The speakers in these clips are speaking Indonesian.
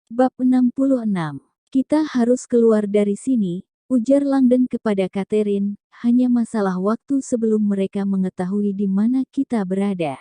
Bab 66. Kita harus keluar dari sini, ujar Langdon kepada Catherine, hanya masalah waktu sebelum mereka mengetahui di mana kita berada.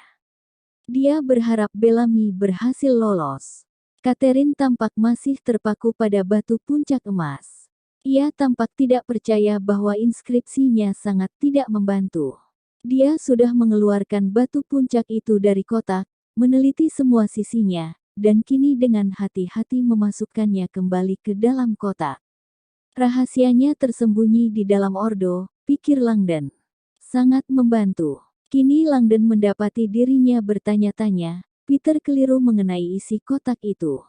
Dia berharap Bellamy berhasil lolos. Catherine tampak masih terpaku pada batu puncak emas. Ia tampak tidak percaya bahwa inskripsinya sangat tidak membantu. Dia sudah mengeluarkan batu puncak itu dari kotak, meneliti semua sisinya, dan kini dengan hati-hati memasukkannya kembali ke dalam kotak. Rahasianya tersembunyi di dalam ordo, pikir Langdon. Sangat membantu. Kini Langdon mendapati dirinya bertanya-tanya, Peter keliru mengenai isi kotak itu.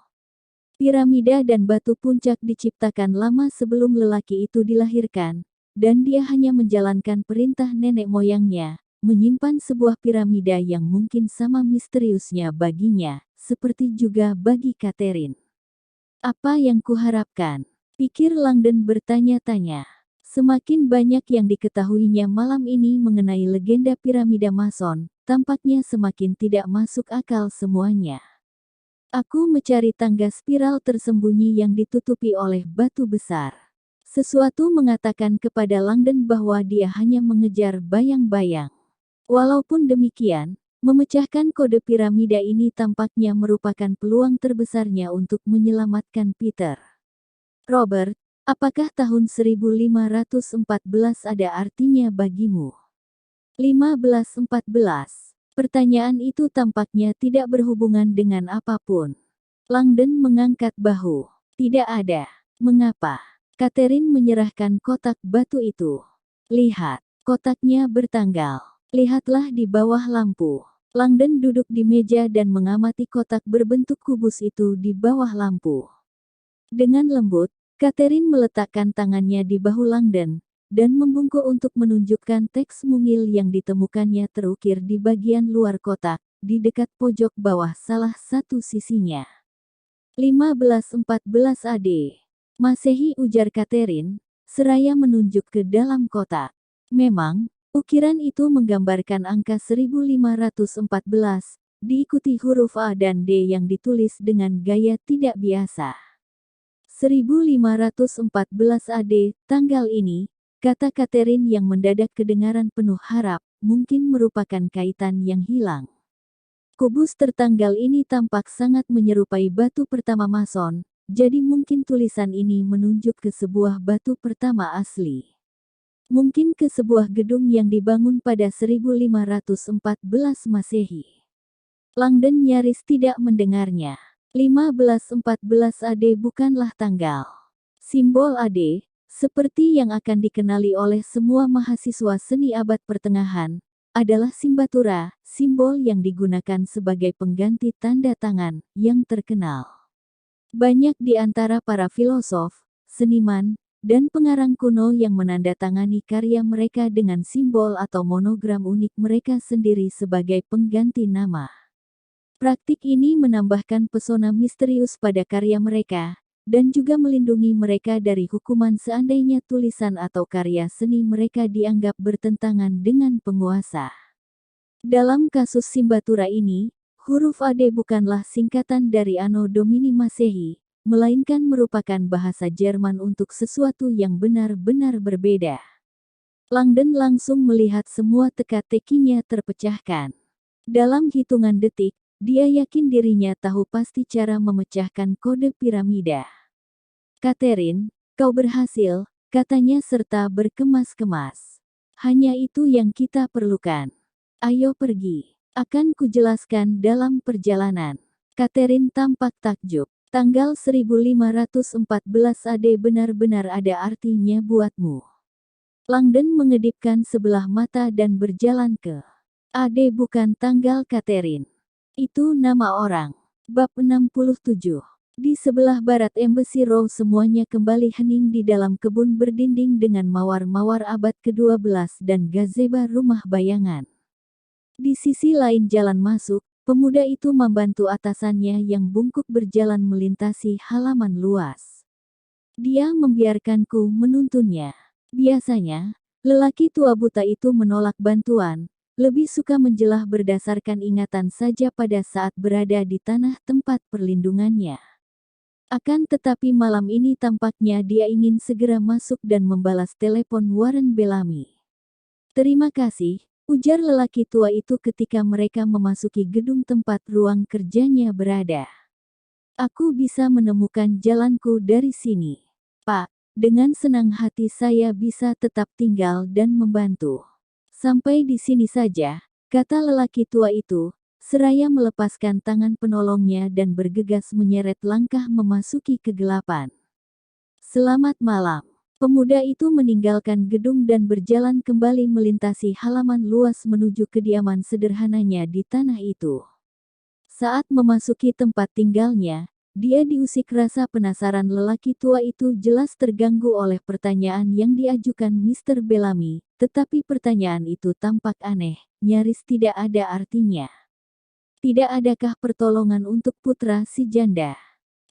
Piramida dan batu puncak diciptakan lama sebelum lelaki itu dilahirkan, dan dia hanya menjalankan perintah nenek moyangnya, menyimpan sebuah piramida yang mungkin sama misteriusnya baginya, seperti juga bagi Catherine. Apa yang kuharapkan? Pikir Langdon bertanya-tanya. Semakin banyak yang diketahuinya malam ini mengenai legenda piramida Mason, tampaknya semakin tidak masuk akal semuanya. Aku mencari tangga spiral tersembunyi yang ditutupi oleh batu besar. Sesuatu mengatakan kepada Langdon bahwa dia hanya mengejar bayang-bayang. Walaupun demikian, memecahkan kode piramida ini tampaknya merupakan peluang terbesarnya untuk menyelamatkan Peter. Robert, apakah tahun 1514 ada artinya bagimu? 1514. Pertanyaan itu tampaknya tidak berhubungan dengan apapun. Langdon mengangkat bahu. Tidak ada. Mengapa? Catherine menyerahkan kotak batu itu. Lihat, kotaknya bertanggal. Lihatlah di bawah lampu. Langdon duduk di meja dan mengamati kotak berbentuk kubus itu di bawah lampu. Dengan lembut, Catherine meletakkan tangannya di bahu Langdon, dan membungkuk untuk menunjukkan teks mungil yang ditemukannya terukir di bagian luar kotak, di dekat pojok bawah salah satu sisinya. 1514 AD. Masehi, ujar Catherine, seraya menunjuk ke dalam kotak. Memang, ukiran itu menggambarkan angka 1514, diikuti huruf A dan D yang ditulis dengan gaya tidak biasa. 1514 AD, tanggal ini, kata Catherine yang mendadak kedengaran penuh harap, mungkin merupakan kaitan yang hilang. Kubus tertanggal ini tampak sangat menyerupai batu pertama Mason, jadi mungkin tulisan ini menunjuk ke sebuah batu pertama asli. Mungkin ke sebuah gedung yang dibangun pada 1514 Masehi. Langdon nyaris tidak mendengarnya. 1514 AD bukanlah tanggal. Simbol AD, seperti yang akan dikenali oleh semua mahasiswa seni abad pertengahan, adalah simbatura, simbol yang digunakan sebagai pengganti tanda tangan, yang terkenal. Banyak di antara para filosof, seniman, dan pengarang kuno yang menandatangani karya mereka dengan simbol atau monogram unik mereka sendiri sebagai pengganti nama. Praktik ini menambahkan pesona misterius pada karya mereka, dan juga melindungi mereka dari hukuman seandainya tulisan atau karya seni mereka dianggap bertentangan dengan penguasa. Dalam kasus simbatura ini, huruf AD bukanlah singkatan dari Anno Domini Masehi, melainkan merupakan bahasa Jerman untuk sesuatu yang benar-benar berbeda. Langdon langsung melihat semua teka-tekinya terpecahkan. Dalam hitungan detik, dia yakin dirinya tahu pasti cara memecahkan kode piramida. Catherine, kau berhasil, katanya serta berkemas-kemas. Hanya itu yang kita perlukan. Ayo pergi. Akan kujelaskan dalam perjalanan. Catherine tampak takjub. Tanggal 1514 AD benar-benar ada artinya buatmu. Langdon mengedipkan sebelah mata dan berjalan ke AD bukan tanggal Catherine. Itu nama orang. Bab 67. Di sebelah barat Embassy Row semuanya kembali hening di dalam kebun berdinding dengan mawar-mawar abad ke-12 dan gazebo rumah bayangan. Di sisi lain jalan masuk, pemuda itu membantu atasannya yang bungkuk berjalan melintasi halaman luas. Dia membiarkanku menuntunnya. Biasanya, lelaki tua buta itu menolak bantuan, lebih suka menjelah berdasarkan ingatan saja pada saat berada di tanah tempat perlindungannya. Akan tetapi malam ini tampaknya dia ingin segera masuk dan membalas telepon Warren Bellamy. "Terima kasih," ujar lelaki tua itu ketika mereka memasuki gedung tempat ruang kerjanya berada. "Aku bisa menemukan jalanku dari sini, Pak. Dengan senang hati saya bisa tetap tinggal dan membantu." "Sampai di sini saja," kata lelaki tua itu, seraya melepaskan tangan penolongnya dan bergegas menyeret langkah memasuki kegelapan. "Selamat malam." Pemuda itu meninggalkan gedung dan berjalan kembali melintasi halaman luas menuju kediaman sederhananya di tanah itu. Saat memasuki tempat tinggalnya, dia diusik rasa penasaran. Lelaki tua itu jelas terganggu oleh pertanyaan yang diajukan Mr. Bellamy, tetapi pertanyaan itu tampak aneh, nyaris tidak ada artinya. Tidak adakah pertolongan untuk putra si janda?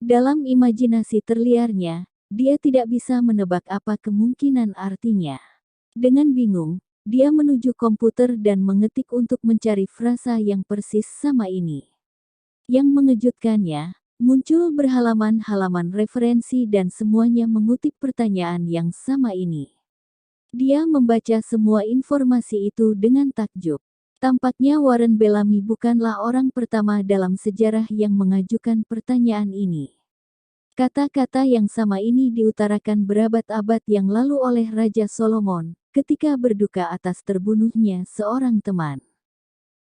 Dalam imajinasi terliarnya, dia tidak bisa menebak apa kemungkinan artinya. Dengan bingung, dia menuju komputer dan mengetik untuk mencari frasa yang persis sama ini. Yang mengejutkannya, muncul berhalaman-halaman referensi dan semuanya mengutip pertanyaan yang sama ini. Dia membaca semua informasi itu dengan takjub. Tampaknya Warren Bellamy bukanlah orang pertama dalam sejarah yang mengajukan pertanyaan ini. Kata-kata yang sama ini diutarakan berabad-abad yang lalu oleh Raja Solomon, ketika berduka atas terbunuhnya seorang teman.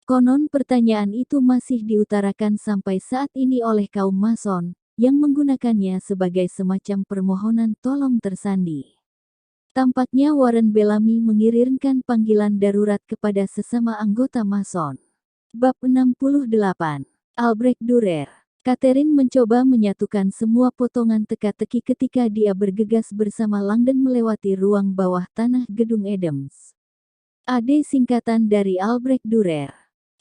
Konon pertanyaan itu masih diutarakan sampai saat ini oleh kaum Mason, yang menggunakannya sebagai semacam permohonan tolong tersandi. Tampaknya Warren Bellamy mengirimkan panggilan darurat kepada sesama anggota Mason. Bab 68. Albrecht Dürer. Catherine mencoba menyatukan semua potongan teka-teki ketika dia bergegas bersama Langdon melewati ruang bawah tanah gedung Adams. AD singkatan dari Albrecht Dürer.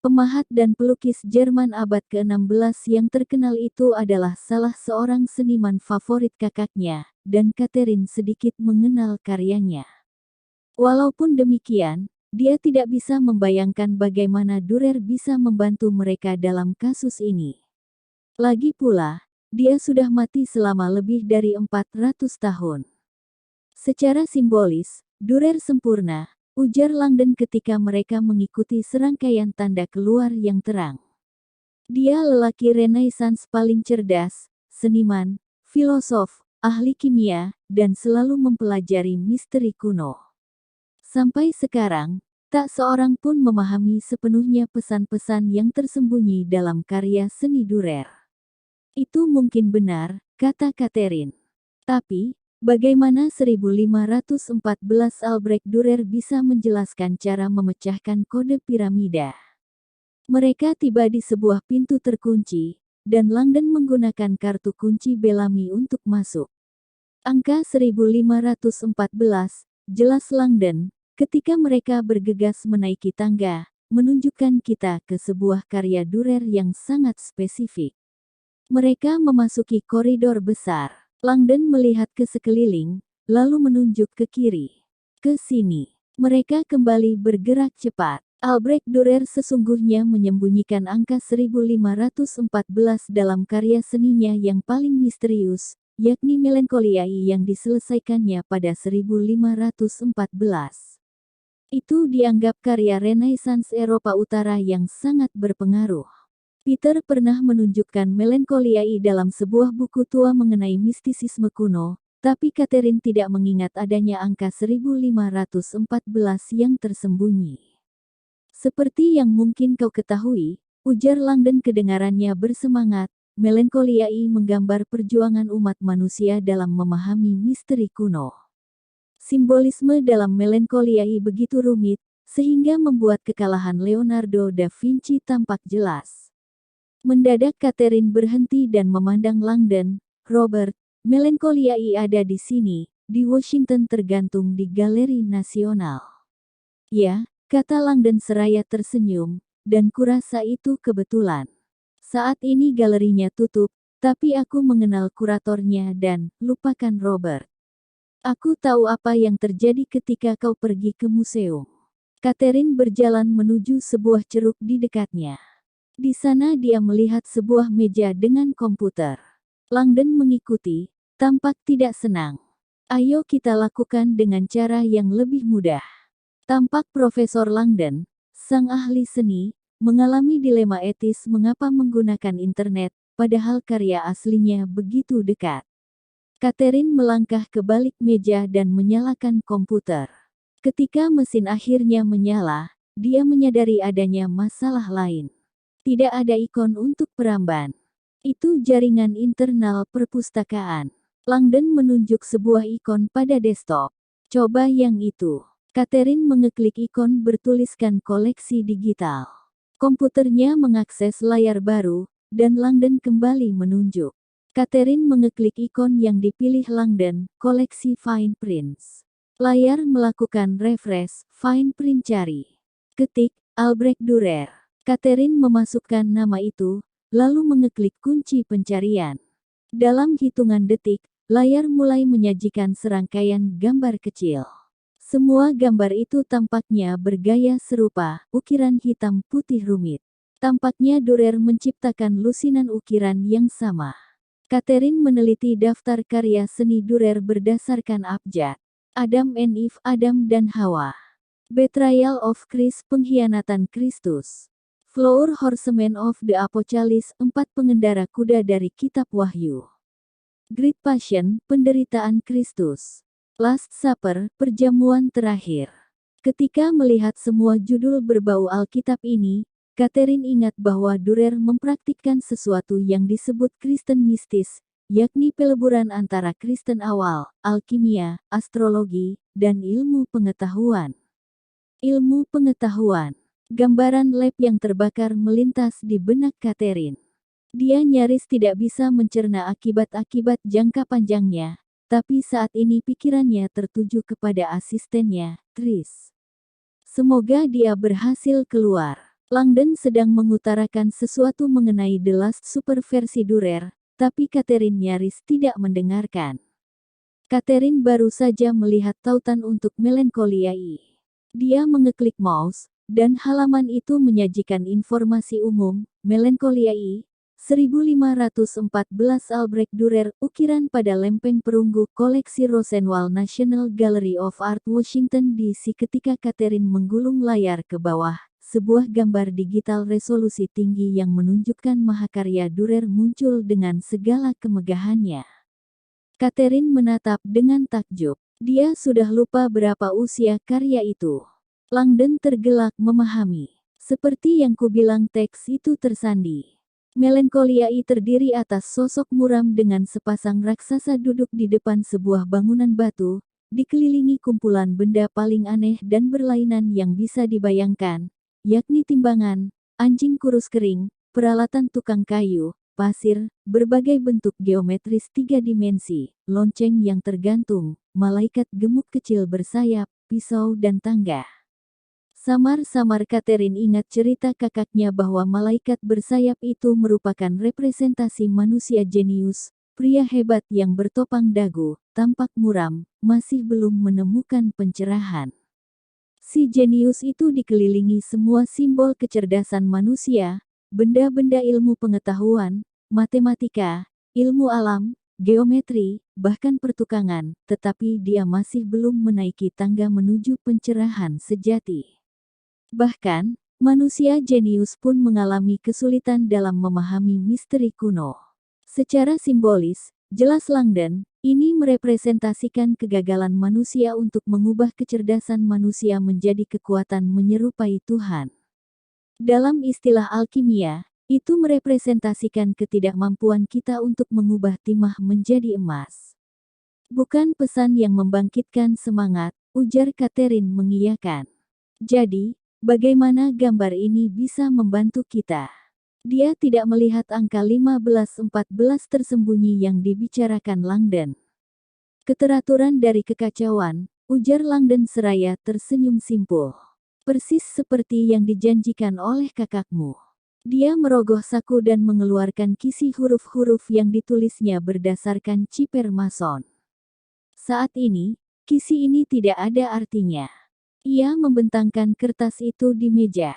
Pemahat dan pelukis Jerman abad ke-16 yang terkenal itu adalah salah seorang seniman favorit kakaknya, dan Catherine sedikit mengenal karyanya. Walaupun demikian, dia tidak bisa membayangkan bagaimana Dürer bisa membantu mereka dalam kasus ini. Lagi pula, dia sudah mati selama lebih dari 400 tahun. Secara simbolis, Dürer sempurna, ujar Langdon ketika mereka mengikuti serangkaian tanda keluar yang terang. Dia lelaki Renaissance paling cerdas, seniman, filosof, ahli kimia, dan selalu mempelajari misteri kuno. Sampai sekarang, tak seorang pun memahami sepenuhnya pesan-pesan yang tersembunyi dalam karya seni Dürer. Itu mungkin benar, kata Catherine. Tapi, bagaimana 1514 Albrecht Dürer bisa menjelaskan cara memecahkan kode piramida? Mereka tiba di sebuah pintu terkunci, dan Langdon menggunakan kartu kunci Bellamy untuk masuk. Angka 1514, jelas Langdon, ketika mereka bergegas menaiki tangga, menunjukkan kita ke sebuah karya Dürer yang sangat spesifik. Mereka memasuki koridor besar. Langdon melihat ke sekeliling, lalu menunjuk ke kiri. "Ke sini." Mereka kembali bergerak cepat. Albrecht Dürer sesungguhnya menyembunyikan angka 1514 dalam karya seninya yang paling misterius, yakni Melancholiae yang diselesaikannya pada 1514. Itu dianggap karya Renaissance Eropa Utara yang sangat berpengaruh. Peter pernah menunjukkan Melancholiae dalam sebuah buku tua mengenai mistisisme kuno, tapi Catherine tidak mengingat adanya angka 1514 yang tersembunyi. "Seperti yang mungkin kau ketahui," ujar Langdon kedengarannya bersemangat, Melancholiae menggambar perjuangan umat manusia dalam memahami misteri kuno. Simbolisme dalam Melancholiae begitu rumit, sehingga membuat kekalahan Leonardo da Vinci tampak jelas. Mendadak Catherine berhenti dan memandang Langdon. "Robert, Melancholiae ada di sini, di Washington tergantung di Galeri Nasional." "Ya," kata Langdon seraya tersenyum, "dan kurasa itu kebetulan. Saat ini galerinya tutup, tapi aku mengenal kuratornya dan, lupakan Robert. Aku tahu apa yang terjadi ketika kau pergi ke museum." Catherine berjalan menuju sebuah ceruk di dekatnya. Di sana dia melihat sebuah meja dengan komputer. Langdon mengikuti, tampak tidak senang. Ayo kita lakukan dengan cara yang lebih mudah. Tampak Profesor Langdon, sang ahli seni, mengalami dilema etis mengapa menggunakan internet, padahal karya aslinya begitu dekat. Catherine melangkah ke balik meja dan menyalakan komputer. Ketika mesin akhirnya menyala, dia menyadari adanya masalah lain. Tidak ada ikon untuk peramban. Itu jaringan internal perpustakaan. Langdon menunjuk sebuah ikon pada desktop. Coba yang itu. Catherine mengeklik ikon bertuliskan koleksi digital. Komputernya mengakses layar baru, dan Langdon kembali menunjuk. Catherine mengeklik ikon yang dipilih Langdon, koleksi fine prints. Layar melakukan refresh, fine print cari. Ketik, Albrecht Dürer. Catherine memasukkan nama itu, lalu mengeklik kunci pencarian. Dalam hitungan detik, layar mulai menyajikan serangkaian gambar kecil. Semua gambar itu tampaknya bergaya serupa, ukiran hitam putih rumit. Tampaknya Dürer menciptakan lusinan ukiran yang sama. Catherine meneliti daftar karya seni Dürer berdasarkan abjad. Adam and Eve, Adam dan Hawa. Betrayal of Christ, pengkhianatan Kristus. Four Horsemen of the Apocalypse, 4 pengendara kuda dari Kitab Wahyu. Great Passion, penderitaan Kristus. Last Supper, perjamuan terakhir. Ketika melihat semua judul berbau Alkitab ini, Catherine ingat bahwa Dürer mempraktikkan sesuatu yang disebut Kristen mistis, yakni peleburan antara Kristen awal, alkimia, astrologi, dan ilmu pengetahuan. Ilmu pengetahuan. Gambaran lab yang terbakar melintas di benak Catherine. Dia nyaris tidak bisa mencerna akibat-akibat jangka panjangnya, tapi saat ini pikirannya tertuju kepada asistennya, Tris. Semoga dia berhasil keluar. Langdon sedang mengutarakan sesuatu mengenai The Last Supper versi Dürer, tapi Catherine nyaris tidak mendengarkan. Catherine baru saja melihat tautan untuk Melancholiae. Dia mengeklik mouse, dan halaman itu menyajikan informasi umum, Melancholiae, 1514 Albrecht Dürer, ukiran pada lempeng perunggu koleksi Rosenwald National Gallery of Art Washington DC. Ketika Catherine menggulung layar ke bawah, sebuah gambar digital resolusi tinggi yang menunjukkan mahakarya Dürer muncul dengan segala kemegahannya. Catherine menatap dengan takjub. Dia sudah lupa berapa usia karya itu. Langdon tergelak memahami. Seperti yang kubilang, teks itu tersandi. Melancholiae terdiri atas sosok muram dengan sepasang raksasa duduk di depan sebuah bangunan batu, dikelilingi kumpulan benda paling aneh dan berlainan yang bisa dibayangkan, yakni timbangan, anjing kurus kering, peralatan tukang kayu, pasir, berbagai bentuk geometris 3 dimensi, lonceng yang tergantung, malaikat gemuk kecil bersayap, pisau dan tangga. Samar-samar Catherine ingat cerita kakaknya bahwa malaikat bersayap itu merupakan representasi manusia jenius, pria hebat yang bertopang dagu, tampak muram, masih belum menemukan pencerahan. Si jenius itu dikelilingi semua simbol kecerdasan manusia, benda-benda ilmu pengetahuan, matematika, ilmu alam, geometri, bahkan pertukangan, tetapi dia masih belum menaiki tangga menuju pencerahan sejati. Bahkan, manusia jenius pun mengalami kesulitan dalam memahami misteri kuno. Secara simbolis, jelas Langdon, ini merepresentasikan kegagalan manusia untuk mengubah kecerdasan manusia menjadi kekuatan menyerupai Tuhan. Dalam istilah alkimia, itu merepresentasikan ketidakmampuan kita untuk mengubah timah menjadi emas. Bukan pesan yang membangkitkan semangat, ujar Catherine mengiyakan. Jadi, bagaimana gambar ini bisa membantu kita? Dia tidak melihat angka 1514 tersembunyi yang dibicarakan Langdon. Keteraturan dari kekacauan, ujar Langdon seraya tersenyum simpul. Persis seperti yang dijanjikan oleh kakakmu. Dia merogoh saku dan mengeluarkan kisi huruf-huruf yang ditulisnya berdasarkan ciper mason. Saat ini, kisi ini tidak ada artinya. Ia membentangkan kertas itu di meja.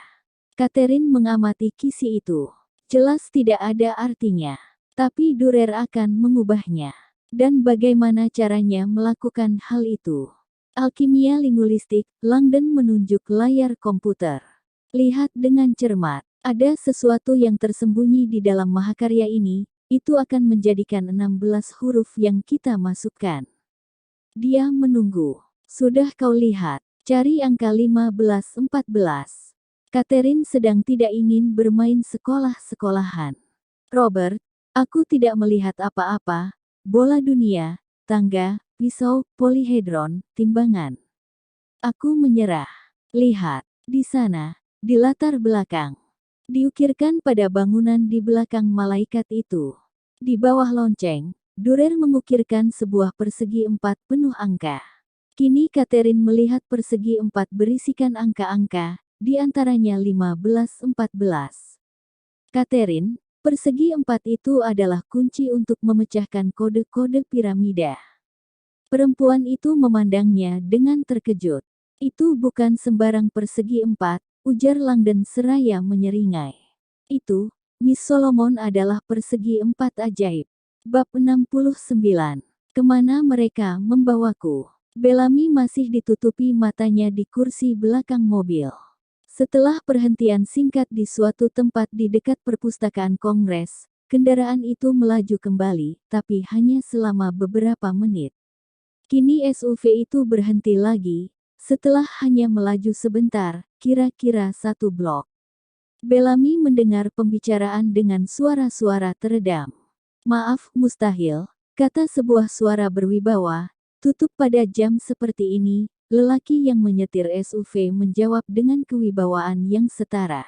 Catherine mengamati kisi itu. Jelas tidak ada artinya. Tapi Durer akan mengubahnya. Dan bagaimana caranya melakukan hal itu? Alkimia linguistik, Langdon menunjuk layar komputer. Lihat dengan cermat. Ada sesuatu yang tersembunyi di dalam mahakarya ini, itu akan menjadikan 16 huruf yang kita masukkan. Dia menunggu. Sudah kau lihat, cari angka 15-14. Catherine sedang tidak ingin bermain sekolah-sekolahan. Robert, aku tidak melihat apa-apa, bola dunia, tangga, pisau, polihedron, timbangan. Aku menyerah. Lihat, di sana, di latar belakang. Diukirkan pada bangunan di belakang malaikat itu. Di bawah lonceng, Durer mengukirkan sebuah persegi 4 penuh angka. Kini Catherine melihat persegi 4 berisikan angka-angka, di antaranya 15-14. Catherine, persegi 4 itu adalah kunci untuk memecahkan kode-kode piramida. Perempuan itu memandangnya dengan terkejut. Itu bukan sembarang persegi 4, ujar Langdon seraya menyeringai. Itu, Miss Solomon adalah persegi 4 ajaib. Bab 69. Kemana mereka membawaku? Bellamy masih ditutupi matanya di kursi belakang mobil. Setelah perhentian singkat di suatu tempat di dekat perpustakaan Kongres, kendaraan itu melaju kembali, tapi hanya selama beberapa menit. Kini SUV itu berhenti lagi, setelah hanya melaju sebentar, kira-kira 1 blok. Bellamy mendengar pembicaraan dengan suara-suara teredam. Maaf, mustahil, kata sebuah suara berwibawa, tutup pada jam seperti ini. Lelaki yang menyetir SUV menjawab dengan kewibawaan yang setara.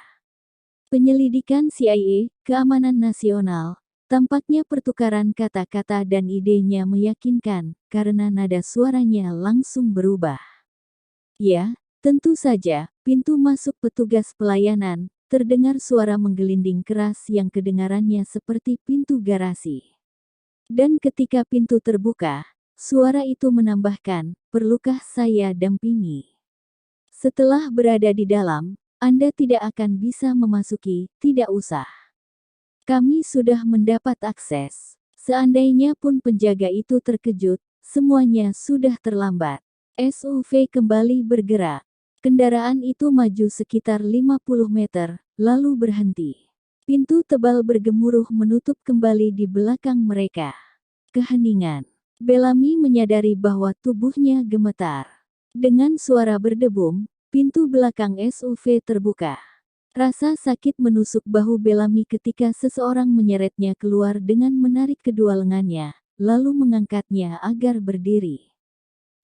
Penyelidikan CIA, Keamanan Nasional, tampaknya pertukaran kata-kata dan idenya meyakinkan, karena nada suaranya langsung berubah. Ya, tentu saja, pintu masuk petugas pelayanan, terdengar suara menggelinding keras yang kedengarannya seperti pintu garasi. Dan ketika pintu terbuka, suara itu menambahkan, perlukah saya dampingi? Setelah berada di dalam, Anda tidak akan bisa memasuki, tidak usah. Kami sudah mendapat akses. Seandainya pun penjaga itu terkejut, semuanya sudah terlambat. SUV kembali bergerak. Kendaraan itu maju sekitar 50 meter, lalu berhenti. Pintu tebal bergemuruh menutup kembali di belakang mereka. Keheningan. Bellamy menyadari bahwa tubuhnya gemetar. Dengan suara berdebum, pintu belakang SUV terbuka. Rasa sakit menusuk bahu Bellamy ketika seseorang menyeretnya keluar dengan menarik kedua lengannya, lalu mengangkatnya agar berdiri.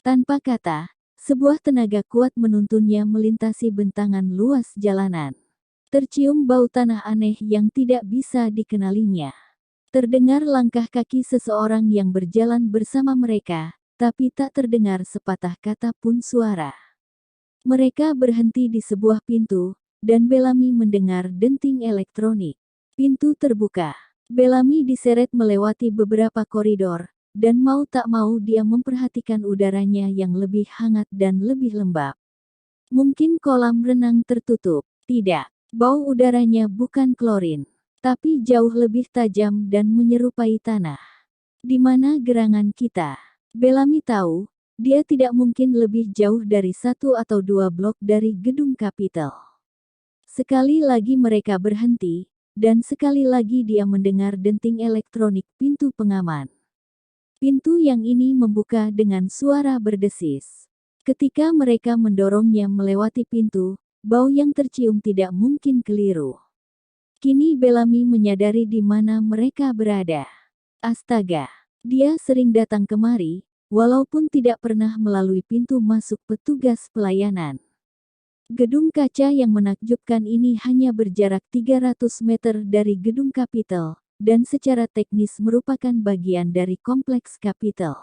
Tanpa kata, sebuah tenaga kuat menuntunnya melintasi bentangan luas jalanan. Tercium bau tanah aneh yang tidak bisa dikenalinya. Terdengar langkah kaki seseorang yang berjalan bersama mereka, tapi tak terdengar sepatah kata pun suara. Mereka berhenti di sebuah pintu, dan Bellamy mendengar denting elektronik. Pintu terbuka. Bellamy diseret melewati beberapa koridor, dan mau tak mau dia memperhatikan udaranya yang lebih hangat dan lebih lembab. Mungkin kolam renang tertutup. Tidak, bau udaranya bukan klorin, tapi jauh lebih tajam dan menyerupai tanah. Di mana gerangan kita? Bellamy tahu, dia tidak mungkin lebih jauh dari 1 atau 2 blok dari gedung Capitol. Sekali lagi mereka berhenti, dan sekali lagi dia mendengar denting elektronik pintu pengaman. Pintu yang ini membuka dengan suara berdesis. Ketika mereka mendorongnya melewati pintu, bau yang tercium tidak mungkin keliru. Kini Bellamy menyadari di mana mereka berada. Astaga, dia sering datang kemari, walaupun tidak pernah melalui pintu masuk petugas pelayanan. Gedung kaca yang menakjubkan ini hanya berjarak 300 meter dari gedung Capitol, dan secara teknis merupakan bagian dari kompleks Capitol.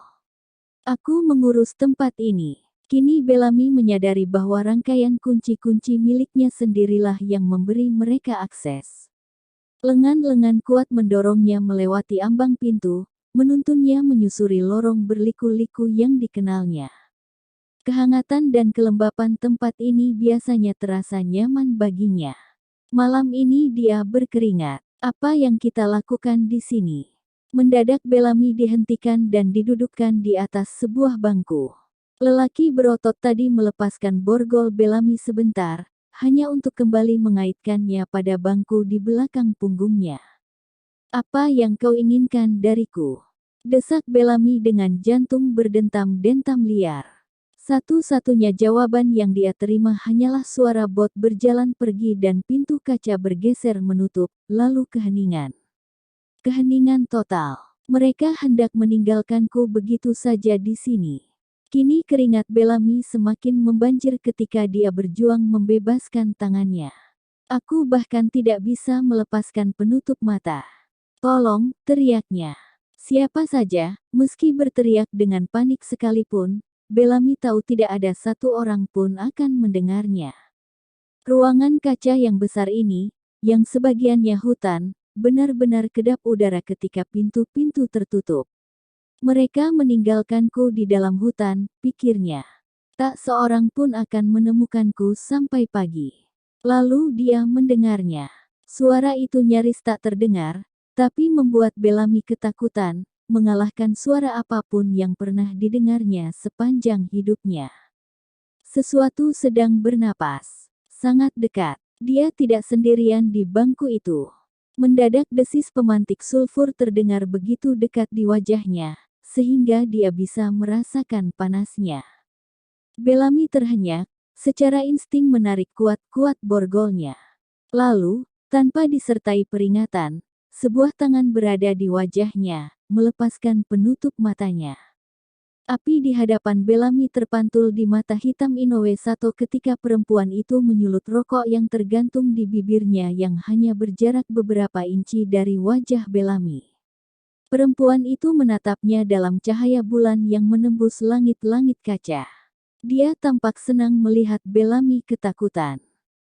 Aku mengurus tempat ini. Kini Bellamy menyadari bahwa rangkaian kunci-kunci miliknya sendirilah yang memberi mereka akses. Lengan-lengan kuat mendorongnya melewati ambang pintu, menuntunnya menyusuri lorong berliku-liku yang dikenalnya. Kehangatan dan kelembapan tempat ini biasanya terasa nyaman baginya. Malam ini dia berkeringat. Apa yang kita lakukan di sini? Mendadak Bellamy dihentikan dan didudukkan di atas sebuah bangku. Lelaki berotot tadi melepaskan borgol Bellamy sebentar, hanya untuk kembali mengaitkannya pada bangku di belakang punggungnya. Apa yang kau inginkan dariku? Desak Bellamy dengan jantung berdentam-dentam liar. Satu-satunya jawaban yang dia terima hanyalah suara bot berjalan pergi dan pintu kaca bergeser menutup, lalu keheningan. Keheningan total. Mereka hendak meninggalkanku begitu saja di sini. Kini keringat Bellamy semakin membanjir ketika dia berjuang membebaskan tangannya. Aku bahkan tidak bisa melepaskan penutup mata. Tolong, teriaknya. Siapa saja, meski berteriak dengan panik sekalipun, Bellamy tahu tidak ada satu orang pun akan mendengarnya. Ruangan kaca yang besar ini, yang sebagiannya hutan, benar-benar kedap udara ketika pintu-pintu tertutup. Mereka meninggalkanku di dalam hutan, pikirnya. Tak seorang pun akan menemukanku sampai pagi. Lalu dia mendengarnya. Suara itu nyaris tak terdengar, tapi membuat Bellamy ketakutan, mengalahkan suara apapun yang pernah didengarnya sepanjang hidupnya. Sesuatu sedang bernapas. Sangat dekat. Dia tidak sendirian di bangku itu. Mendadak desis pemantik sulfur terdengar begitu dekat di wajahnya, sehingga dia bisa merasakan panasnya. Bellamy terhenyak, secara insting menarik kuat-kuat borgolnya. Lalu, tanpa disertai peringatan, sebuah tangan berada di wajahnya, melepaskan penutup matanya. Api di hadapan Bellamy terpantul di mata hitam Inoue Sato ketika perempuan itu menyulut rokok yang tergantung di bibirnya yang hanya berjarak beberapa inci dari wajah Bellamy. Perempuan itu menatapnya dalam cahaya bulan yang menembus langit-langit kaca. Dia tampak senang melihat Bellamy ketakutan.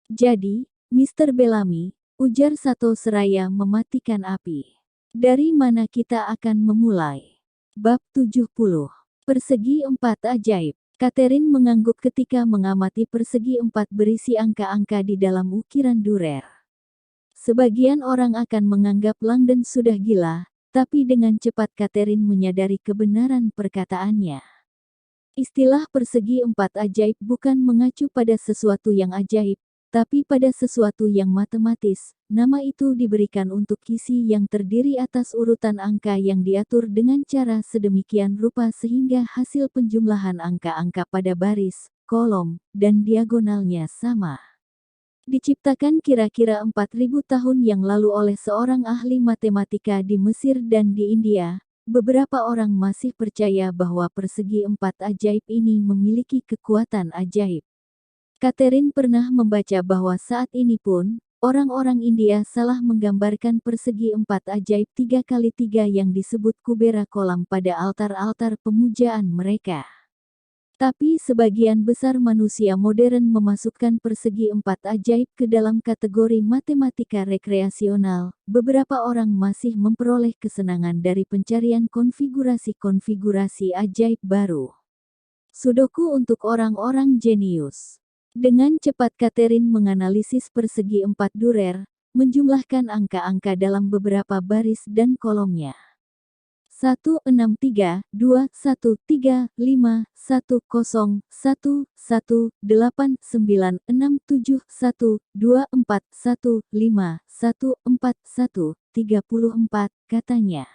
Jadi, Mr. Bellamy, ujar Sato seraya mematikan api. Dari mana kita akan memulai? Bab 70. Persegi 4 ajaib. Catherine mengangguk ketika mengamati persegi 4 berisi angka-angka di dalam ukiran Dürer. Sebagian orang akan menganggap Langdon sudah gila, tapi dengan cepat Catherine menyadari kebenaran perkataannya. Istilah persegi 4 ajaib bukan mengacu pada sesuatu yang ajaib, tapi pada sesuatu yang matematis. Nama itu diberikan untuk kisi yang terdiri atas urutan angka yang diatur dengan cara sedemikian rupa sehingga hasil penjumlahan angka-angka pada baris, kolom, dan diagonalnya sama. Diciptakan kira-kira 4000 tahun yang lalu oleh seorang ahli matematika di Mesir dan di India, beberapa orang masih percaya bahwa persegi 4 ajaib ini memiliki kekuatan ajaib. Catherine pernah membaca bahwa saat ini pun, orang-orang India salah menggambarkan persegi 4 ajaib 3x3 yang disebut kubera kolam pada altar-altar pemujaan mereka. Tapi sebagian besar manusia modern memasukkan persegi 4 ajaib ke dalam kategori matematika rekreasional. Beberapa orang masih memperoleh kesenangan dari pencarian konfigurasi-konfigurasi ajaib baru. Sudoku untuk orang-orang jenius. Dengan cepat Catherine menganalisis persegi 4 Dürer, menjumlahkan angka-angka dalam beberapa baris dan kolomnya. 163, 2, 1, 3, 5, 1, 0, 1, 1, 8, 9, 6, 7, 1, 2, 4, 1, 5, 1, 4, 1, 34, katanya.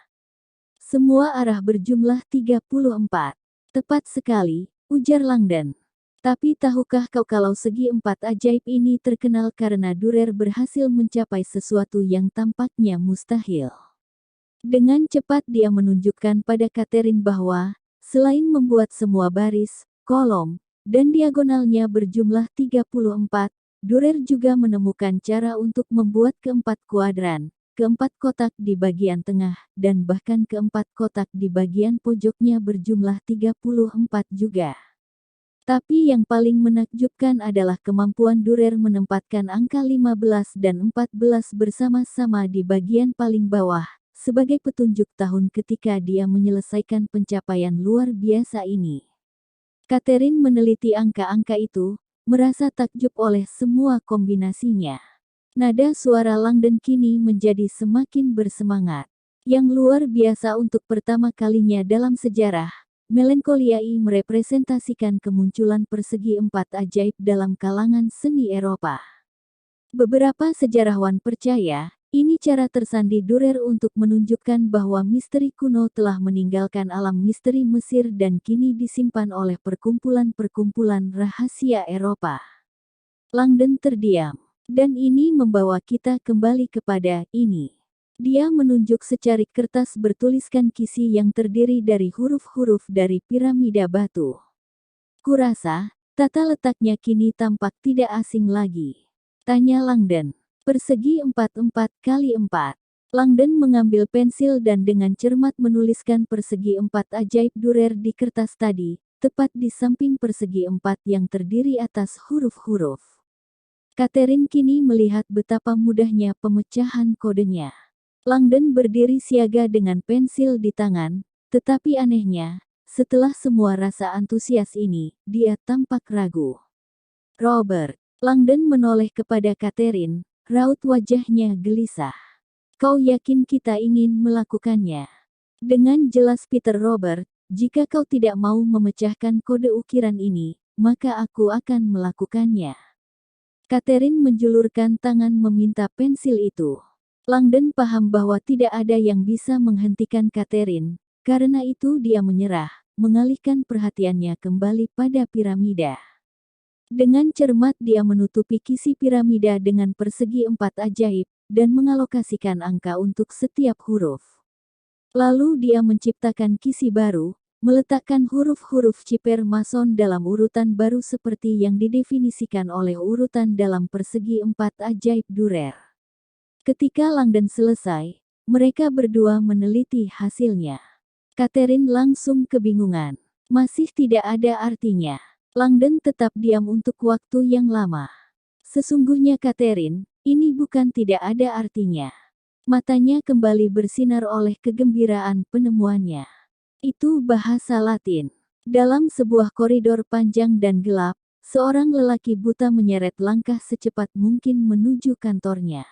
Semua arah berjumlah 34. Tepat sekali, ujar Langdon. Tapi tahukah kau kalau segi 4 ajaib ini terkenal karena Dürer berhasil mencapai sesuatu yang tampaknya mustahil. Dengan cepat dia menunjukkan pada Catherine bahwa, selain membuat semua baris, kolom, dan diagonalnya berjumlah 34, Dürer juga menemukan cara untuk membuat keempat kuadran, keempat kotak di bagian tengah, dan bahkan keempat kotak di bagian pojoknya berjumlah 34 juga. Tapi yang paling menakjubkan adalah kemampuan Dürer menempatkan angka 15 dan 14 bersama-sama di bagian paling bawah, sebagai petunjuk tahun ketika dia menyelesaikan pencapaian luar biasa ini. Catherine meneliti angka-angka itu, merasa takjub oleh semua kombinasinya. Nada suara Langdon kini menjadi semakin bersemangat. Yang luar biasa untuk pertama kalinya dalam sejarah, Melancholiae merepresentasikan kemunculan persegi empat ajaib dalam kalangan seni Eropa. Beberapa sejarawan percaya, ini cara tersandi Dürer untuk menunjukkan bahwa misteri kuno telah meninggalkan alam misteri Mesir dan kini disimpan oleh perkumpulan-perkumpulan rahasia Eropa. Langdon terdiam. Dan ini membawa kita kembali kepada ini. Dia menunjuk secarik kertas bertuliskan kisi yang terdiri dari huruf-huruf dari piramida batu. Kurasa, tata letaknya kini tampak tidak asing lagi. Tanya Langdon. Persegi 4-4 kali 4. Langdon mengambil pensil dan dengan cermat menuliskan persegi 4 ajaib Dürer di kertas tadi, tepat di samping persegi 4 yang terdiri atas huruf-huruf. Catherine kini melihat betapa mudahnya pemecahan kodenya. Langdon berdiri siaga dengan pensil di tangan, tetapi anehnya, setelah semua rasa antusias ini, dia tampak ragu. Robert. Langdon menoleh kepada Catherine, raut wajahnya gelisah. Kau yakin kita ingin melakukannya? Dengan jelas Peter Robert, jika kau tidak mau memecahkan kode ukiran ini, maka aku akan melakukannya. Catherine menjulurkan tangan meminta pensil itu. Langdon paham bahwa tidak ada yang bisa menghentikan Catherine, karena itu dia menyerah, mengalihkan perhatiannya kembali pada piramida. Dengan cermat dia menutupi kisi piramida dengan persegi 4 ajaib, dan mengalokasikan angka untuk setiap huruf. Lalu dia menciptakan kisi baru, meletakkan huruf-huruf ciper mason dalam urutan baru seperti yang didefinisikan oleh urutan dalam persegi 4 ajaib Dürer. Ketika Langdon selesai, mereka berdua meneliti hasilnya. Catherine langsung kebingungan. Masih tidak ada artinya. Langdon tetap diam untuk waktu yang lama. Sesungguhnya Catherine, ini bukan tidak ada artinya. Matanya kembali bersinar oleh kegembiraan penemuannya. Itu bahasa Latin. Dalam sebuah koridor panjang dan gelap, seorang lelaki buta menyeret langkah secepat mungkin menuju kantornya.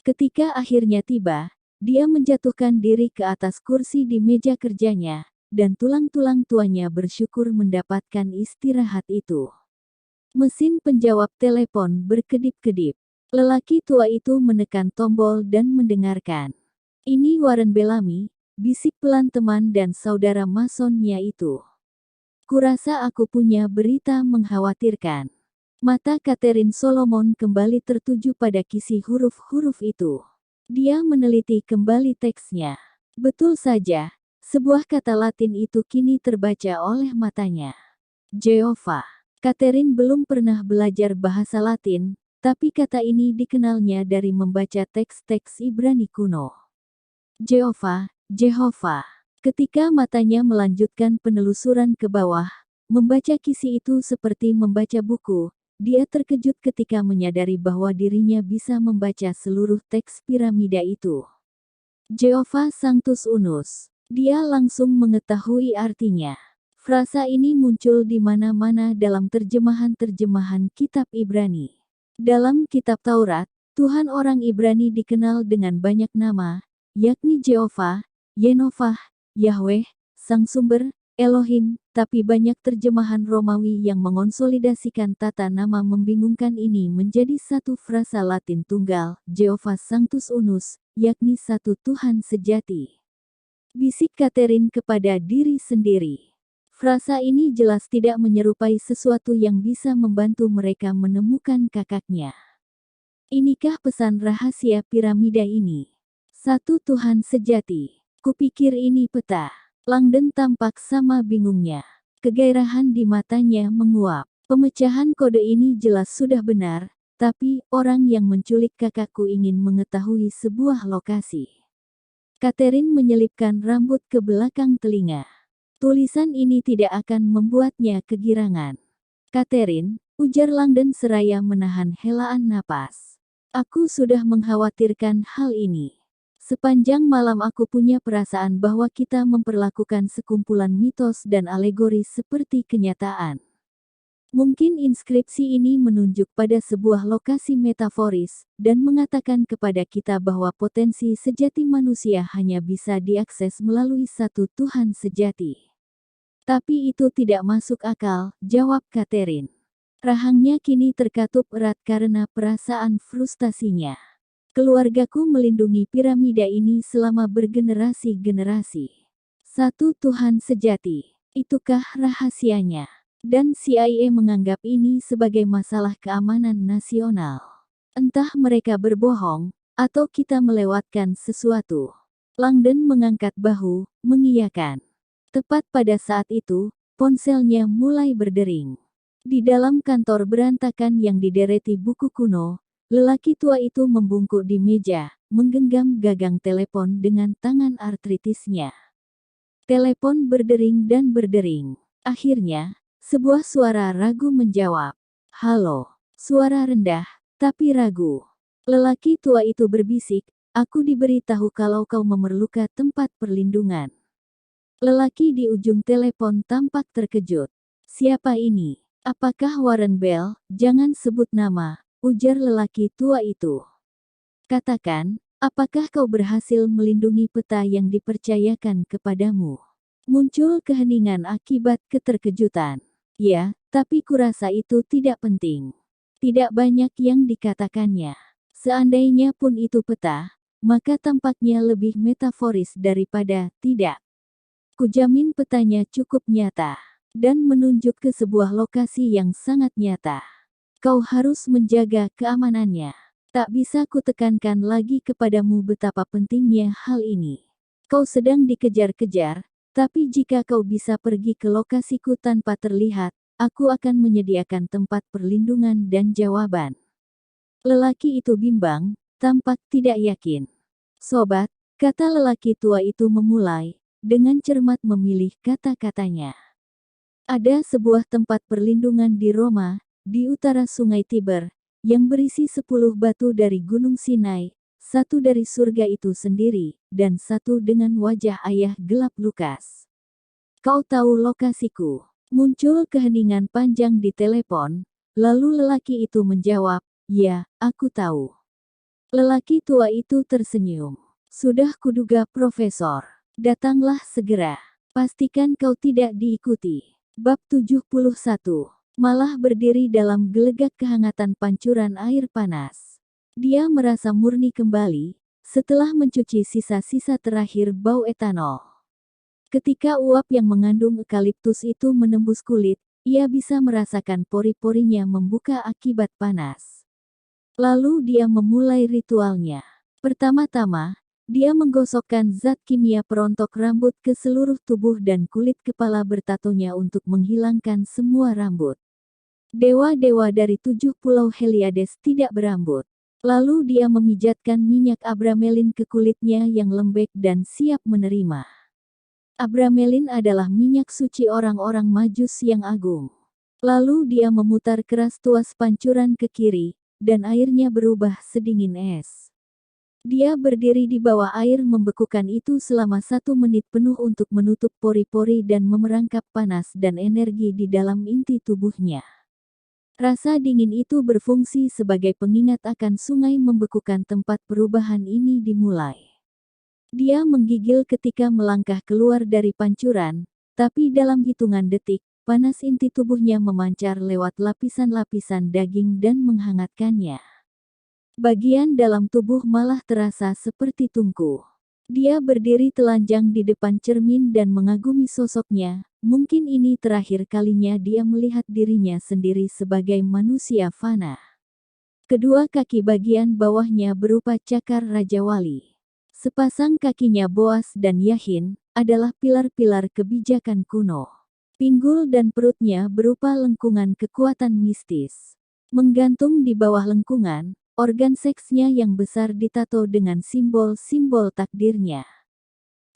Ketika akhirnya tiba, dia menjatuhkan diri ke atas kursi di meja kerjanya, dan tulang-tulang tuanya bersyukur mendapatkan istirahat itu. Mesin penjawab telepon berkedip-kedip. Lelaki tua itu menekan tombol dan mendengarkan. Ini Warren Bellamy, bisik pelan teman dan saudara masonnya itu. Kurasa aku punya berita mengkhawatirkan. Mata Catherine Solomon kembali tertuju pada kisi huruf-huruf itu. Dia meneliti kembali teksnya. Betul saja, sebuah kata Latin itu kini terbaca oleh matanya. Jehovah. Catherine belum pernah belajar bahasa Latin, tapi kata ini dikenalnya dari membaca teks-teks Ibrani kuno. Jehovah. Jehovah. Ketika matanya melanjutkan penelusuran ke bawah, membaca kisi itu seperti membaca buku, dia terkejut ketika menyadari bahwa dirinya bisa membaca seluruh teks piramida itu. Jehovah Sanctus Unus. Dia langsung mengetahui artinya. Frasa ini muncul di mana-mana dalam terjemahan-terjemahan kitab Ibrani. Dalam kitab Taurat, Tuhan orang Ibrani dikenal dengan banyak nama, yakni Jehovah, Yenovah, Yahweh, Sang Sumber, Elohim, tapi banyak terjemahan Romawi yang mengonsolidasikan tata nama membingungkan ini menjadi satu frasa Latin tunggal, Jehovah Sanctus Unus, yakni satu Tuhan sejati. Bisik Catherine kepada diri sendiri. Frasa ini jelas tidak menyerupai sesuatu yang bisa membantu mereka menemukan kakaknya. Inikah pesan rahasia piramida ini? Satu Tuhan sejati. Kupikir ini peta. Langdon tampak sama bingungnya. Kegairahan di matanya menguap. Pemecahan kode ini jelas sudah benar, tapi orang yang menculik kakakku ingin mengetahui sebuah lokasi. Catherine menyelipkan rambut ke belakang telinga. Tulisan ini tidak akan membuatnya kegirangan. Catherine, ujar Langdon seraya menahan helaan napas. Aku sudah mengkhawatirkan hal ini. Sepanjang malam aku punya perasaan bahwa kita memperlakukan sekumpulan mitos dan alegori seperti kenyataan. Mungkin inskripsi ini menunjuk pada sebuah lokasi metaforis, dan mengatakan kepada kita bahwa potensi sejati manusia hanya bisa diakses melalui satu Tuhan sejati. Tapi itu tidak masuk akal, jawab Catherine. Rahangnya kini terkatup erat karena perasaan frustasinya. Keluargaku melindungi piramida ini selama bergenerasi-generasi. Satu Tuhan sejati, itukah rahasianya? Dan CIA menganggap ini sebagai masalah keamanan nasional. Entah mereka berbohong, atau kita melewatkan sesuatu. Langdon mengangkat bahu, mengiyakan. Tepat pada saat itu, ponselnya mulai berdering. Di dalam kantor berantakan yang didereti buku kuno, lelaki tua itu membungkuk di meja, menggenggam gagang telepon dengan tangan artritisnya. Telepon berdering dan berdering. Akhirnya, sebuah suara ragu menjawab. Halo. Suara rendah, tapi ragu. Lelaki tua itu berbisik, aku diberitahu kalau kau memerlukan tempat perlindungan. Lelaki di ujung telepon tampak terkejut. Siapa ini? Apakah Warren Bell? Jangan sebut nama, ujar lelaki tua itu. Katakan, apakah kau berhasil melindungi peta yang dipercayakan kepadamu? Muncul keheningan akibat keterkejutan. Ya, tapi kurasa itu tidak penting. Tidak banyak yang dikatakannya. Seandainya pun itu peta, maka tampaknya lebih metaforis daripada tidak. Kujamin petanya cukup nyata, dan menunjuk ke sebuah lokasi yang sangat nyata. Kau harus menjaga keamanannya. Tak bisa kutekankan lagi kepadamu betapa pentingnya hal ini. Kau sedang dikejar-kejar, tapi jika kau bisa pergi ke lokasiku tanpa terlihat, aku akan menyediakan tempat perlindungan dan jawaban. Lelaki itu bimbang, tampak tidak yakin. Sobat, kata lelaki tua itu memulai, dengan cermat memilih kata-katanya. Ada sebuah tempat perlindungan di Roma, di utara Sungai Tiber, yang berisi 10 batu dari Gunung Sinai, satu dari surga itu sendiri, dan satu dengan wajah ayah gelap Lukas. Kau tahu lokasiku. Muncul keheningan panjang di telepon, lalu lelaki itu menjawab, ya, aku tahu. Lelaki tua itu tersenyum. Sudah kuduga Profesor. Datanglah segera. Pastikan kau tidak diikuti. Bab 71. Malah berdiri dalam gelegak kehangatan pancuran air panas. Dia merasa murni kembali, setelah mencuci sisa-sisa terakhir bau etanol. Ketika uap yang mengandung eukaliptus itu menembus kulit, ia bisa merasakan pori-porinya membuka akibat panas. Lalu dia memulai ritualnya. Pertama-tama, dia menggosokkan zat kimia perontok rambut ke seluruh tubuh dan kulit kepala bertatonya untuk menghilangkan semua rambut. Dewa-dewa dari 7 pulau Heliades tidak berambut. Lalu dia memijatkan minyak abramelin ke kulitnya yang lembek dan siap menerima. Abramelin adalah minyak suci orang-orang Majus yang agung. Lalu dia memutar keras tuas pancuran ke kiri, dan airnya berubah sedingin es. Dia berdiri di bawah air membekukan itu selama 1 menit penuh untuk menutup pori-pori dan memerangkap panas dan energi di dalam inti tubuhnya. Rasa dingin itu berfungsi sebagai pengingat akan sungai membekukan tempat perubahan ini dimulai. Dia menggigil ketika melangkah keluar dari pancuran, tapi dalam hitungan detik, panas inti tubuhnya memancar lewat lapisan-lapisan daging dan menghangatkannya. Bagian dalam tubuh malah terasa seperti tungku. Dia berdiri telanjang di depan cermin dan mengagumi sosoknya. Mungkin ini terakhir kalinya dia melihat dirinya sendiri sebagai manusia fana. Kedua kaki bagian bawahnya berupa cakar Raja Wali. Sepasang kakinya Boas dan Yahin adalah pilar-pilar kebijakan kuno. Pinggul dan perutnya berupa lengkungan kekuatan mistis. Menggantung di bawah lengkungan, organ seksnya yang besar ditato dengan simbol-simbol takdirnya.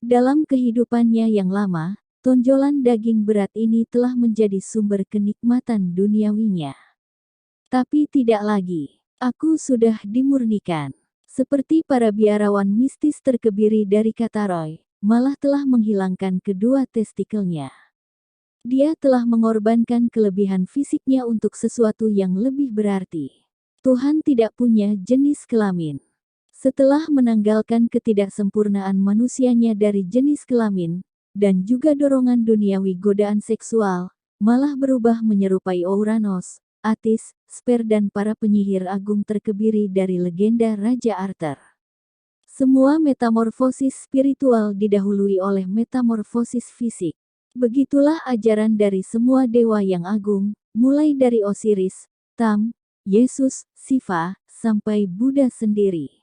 Dalam kehidupannya yang lama, tonjolan daging berat ini telah menjadi sumber kenikmatan duniawinya. Tapi tidak lagi. Aku sudah dimurnikan. Seperti para biarawan mistis terkebiri dari Kataroy, malah telah menghilangkan kedua testikelnya. Dia telah mengorbankan kelebihan fisiknya untuk sesuatu yang lebih berarti. Tuhan tidak punya jenis kelamin. Setelah menanggalkan ketidaksempurnaan manusianya dari jenis kelamin, dan juga dorongan duniawi godaan seksual, malah berubah menyerupai Ouranos, Attis, Sper dan para penyihir agung terkebiri dari legenda Raja Arthur. Semua metamorfosis spiritual didahului oleh metamorfosis fisik. Begitulah ajaran dari semua dewa yang agung, mulai dari Osiris, Tam, Yesus, Siva, sampai Buddha sendiri.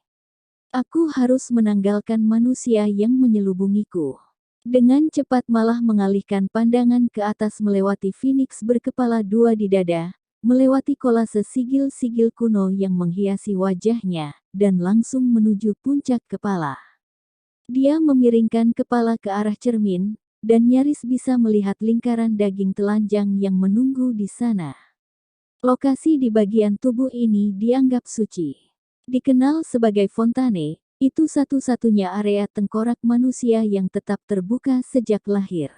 Aku harus menanggalkan manusia yang menyelubungiku. Dengan cepat malah mengalihkan pandangan ke atas melewati Phoenix berkepala dua di dada, melewati kolase sigil-sigil kuno yang menghiasi wajahnya, dan langsung menuju puncak kepala. Dia memiringkan kepala ke arah cermin, dan nyaris bisa melihat lingkaran daging telanjang yang menunggu di sana. Lokasi di bagian tubuh ini dianggap suci. Dikenal sebagai Fontane, itu satu-satunya area tengkorak manusia yang tetap terbuka sejak lahir.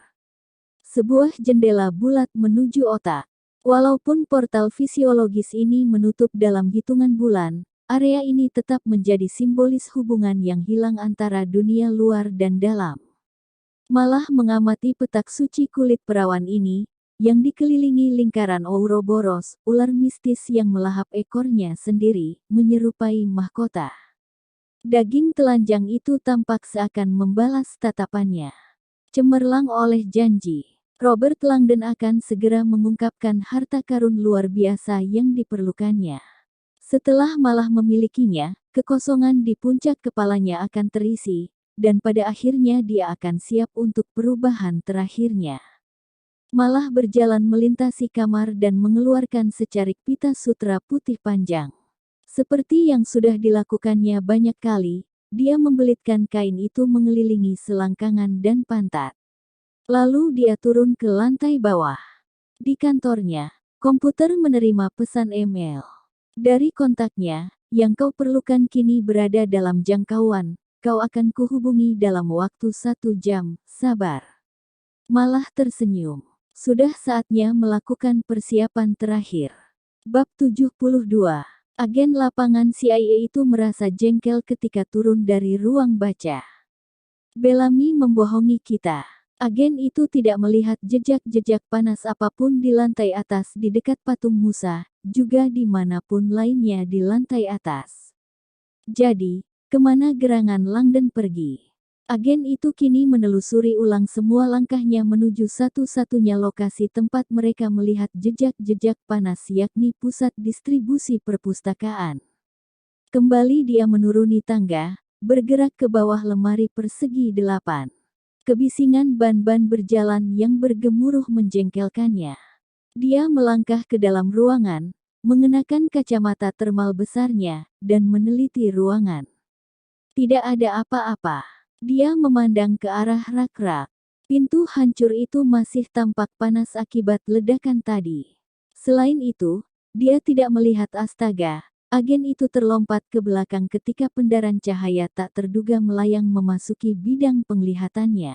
Sebuah jendela bulat menuju otak. Walaupun portal fisiologis ini menutup dalam hitungan bulan, area ini tetap menjadi simbolis hubungan yang hilang antara dunia luar dan dalam. Malah mengamati petak suci kulit perawan ini, yang dikelilingi lingkaran Ouroboros, ular mistis yang melahap ekornya sendiri, menyerupai mahkota. Daging telanjang itu tampak seakan membalas tatapannya. Cemerlang oleh janji, Robert Langdon akan segera mengungkapkan harta karun luar biasa yang diperlukannya. Setelah malah memilikinya, kekosongan di puncak kepalanya akan terisi, dan pada akhirnya dia akan siap untuk perubahan terakhirnya. Malah berjalan melintasi kamar dan mengeluarkan secarik pita sutra putih panjang. Seperti yang sudah dilakukannya banyak kali, dia membelitkan kain itu mengelilingi selangkangan dan pantat. Lalu dia turun ke lantai bawah. Di kantornya, komputer menerima pesan email. Dari kontaknya, yang kau perlukan kini berada dalam jangkauan. Kau akan kuhubungi dalam waktu 1 jam, sabar. Malah tersenyum. Sudah saatnya melakukan persiapan terakhir. Bab 72. Agen lapangan CIA itu merasa jengkel ketika turun dari ruang baca. Bellamy membohongi kita. Agen itu tidak melihat jejak-jejak panas apapun di lantai atas di dekat patung Musa, juga dimanapun lainnya di lantai atas. Jadi, kemana gerangan Langdon pergi? Agen itu kini menelusuri ulang semua langkahnya menuju satu-satunya lokasi tempat mereka melihat jejak-jejak panas yakni pusat distribusi perpustakaan. Kembali dia menuruni tangga, bergerak ke bawah lemari persegi 8. Kebisingan ban-ban berjalan yang bergemuruh menjengkelkannya. Dia melangkah ke dalam ruangan, mengenakan kacamata termal besarnya, dan meneliti ruangan. Tidak ada apa-apa. Dia memandang ke arah rak-rak. Pintu hancur itu masih tampak panas akibat ledakan tadi. Selain itu, dia tidak melihat astaga. Agen itu terlompat ke belakang ketika pendaran cahaya tak terduga melayang memasuki bidang penglihatannya.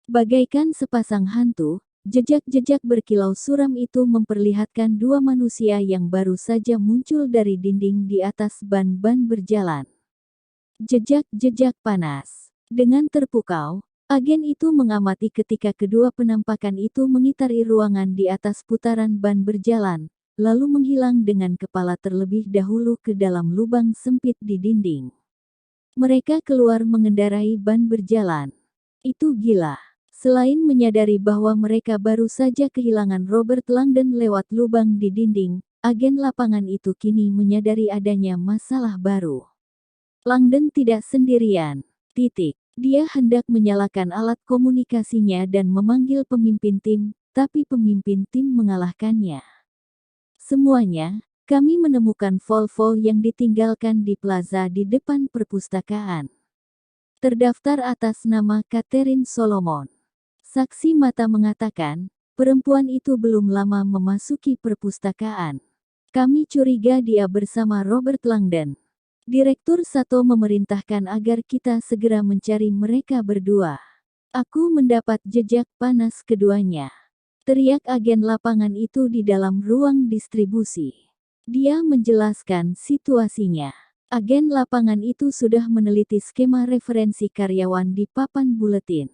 Bagaikan sepasang hantu, jejak-jejak berkilau suram itu memperlihatkan dua manusia yang baru saja muncul dari dinding di atas ban-ban berjalan. Jejak-jejak panas. Dengan terpukau, agen itu mengamati ketika kedua penampakan itu mengitari ruangan di atas putaran ban berjalan, lalu menghilang dengan kepala terlebih dahulu ke dalam lubang sempit di dinding. Mereka keluar mengendarai ban berjalan. Itu gila. Selain menyadari bahwa mereka baru saja kehilangan Robert Langdon lewat lubang di dinding, agen lapangan itu kini menyadari adanya masalah baru. Langdon tidak sendirian. Dia hendak menyalakan alat komunikasinya dan memanggil pemimpin tim, tapi pemimpin tim mengalahkannya. Semuanya, kami menemukan Volvo yang ditinggalkan di plaza di depan perpustakaan. Terdaftar atas nama Catherine Solomon. Saksi mata mengatakan, perempuan itu belum lama memasuki perpustakaan. Kami curiga dia bersama Robert Langdon. Direktur Sato memerintahkan agar kita segera mencari mereka berdua. Aku mendapat jejak panas keduanya. teriak agen lapangan itu di dalam ruang distribusi. Dia menjelaskan situasinya. Agen lapangan itu sudah meneliti skema referensi karyawan di papan buletin.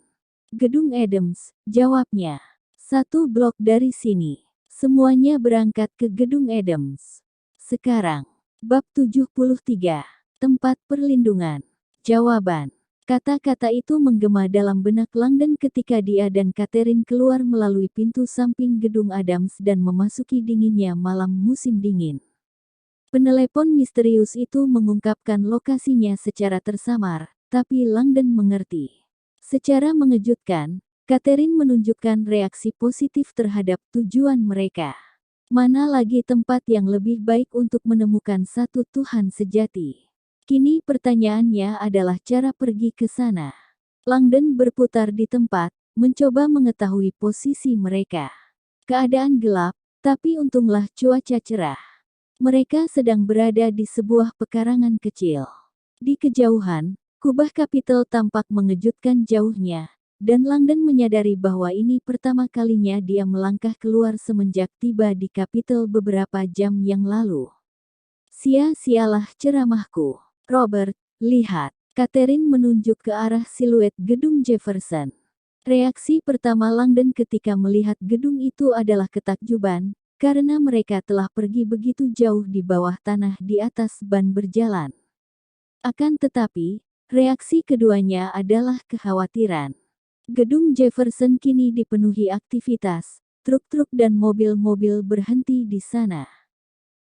Gedung Adams, jawabnya. 1 blok dari sini. Semuanya berangkat ke Gedung Adams. Sekarang. Bab 73. Tempat perlindungan. Jawaban. Kata-kata itu menggema dalam benak Langdon ketika dia dan Catherine keluar melalui pintu samping Gedung Adams dan memasuki dinginnya malam musim dingin. Penelepon misterius itu mengungkapkan lokasinya secara tersamar, tapi Langdon mengerti. Secara mengejutkan, Catherine menunjukkan reaksi positif terhadap tujuan mereka. Mana lagi tempat yang lebih baik untuk menemukan satu Tuhan sejati? Kini pertanyaannya adalah cara pergi ke sana. Langdon berputar di tempat, mencoba mengetahui posisi mereka. Keadaan gelap, tapi untunglah cuaca cerah. Mereka sedang berada di sebuah pekarangan kecil. Di kejauhan, kubah Kapitol tampak mengejutkan jauhnya, dan Langdon menyadari bahwa ini pertama kalinya dia melangkah keluar semenjak tiba di Kapitol beberapa jam yang lalu. Sia-sialah ceramahku. Robert, lihat. Catherine menunjuk ke arah siluet gedung Jefferson. Reaksi pertama Langdon ketika melihat gedung itu adalah ketakjuban, karena mereka telah pergi begitu jauh di bawah tanah di atas ban berjalan. Akan tetapi, reaksi keduanya adalah kekhawatiran. Gedung Jefferson kini dipenuhi aktivitas, truk-truk dan mobil-mobil berhenti di sana.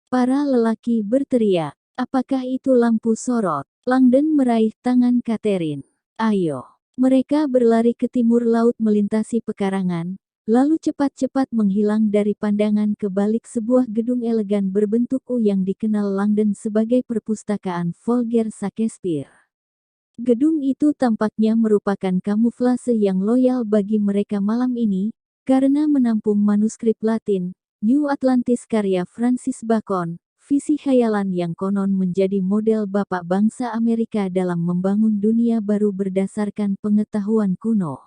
Para lelaki berteriak. Apakah itu lampu sorot? Langdon meraih tangan Catherine. Ayo. Mereka berlari ke timur laut melintasi pekarangan, lalu cepat-cepat menghilang dari pandangan ke balik sebuah gedung elegan berbentuk U yang dikenal Langdon sebagai perpustakaan Folger Shakespeare. Gedung itu tampaknya merupakan kamuflase yang loyal bagi mereka malam ini, karena menampung manuskrip Latin, New Atlantis karya Francis Bacon, visi khayalan yang konon menjadi model bapak bangsa Amerika dalam membangun dunia baru berdasarkan pengetahuan kuno.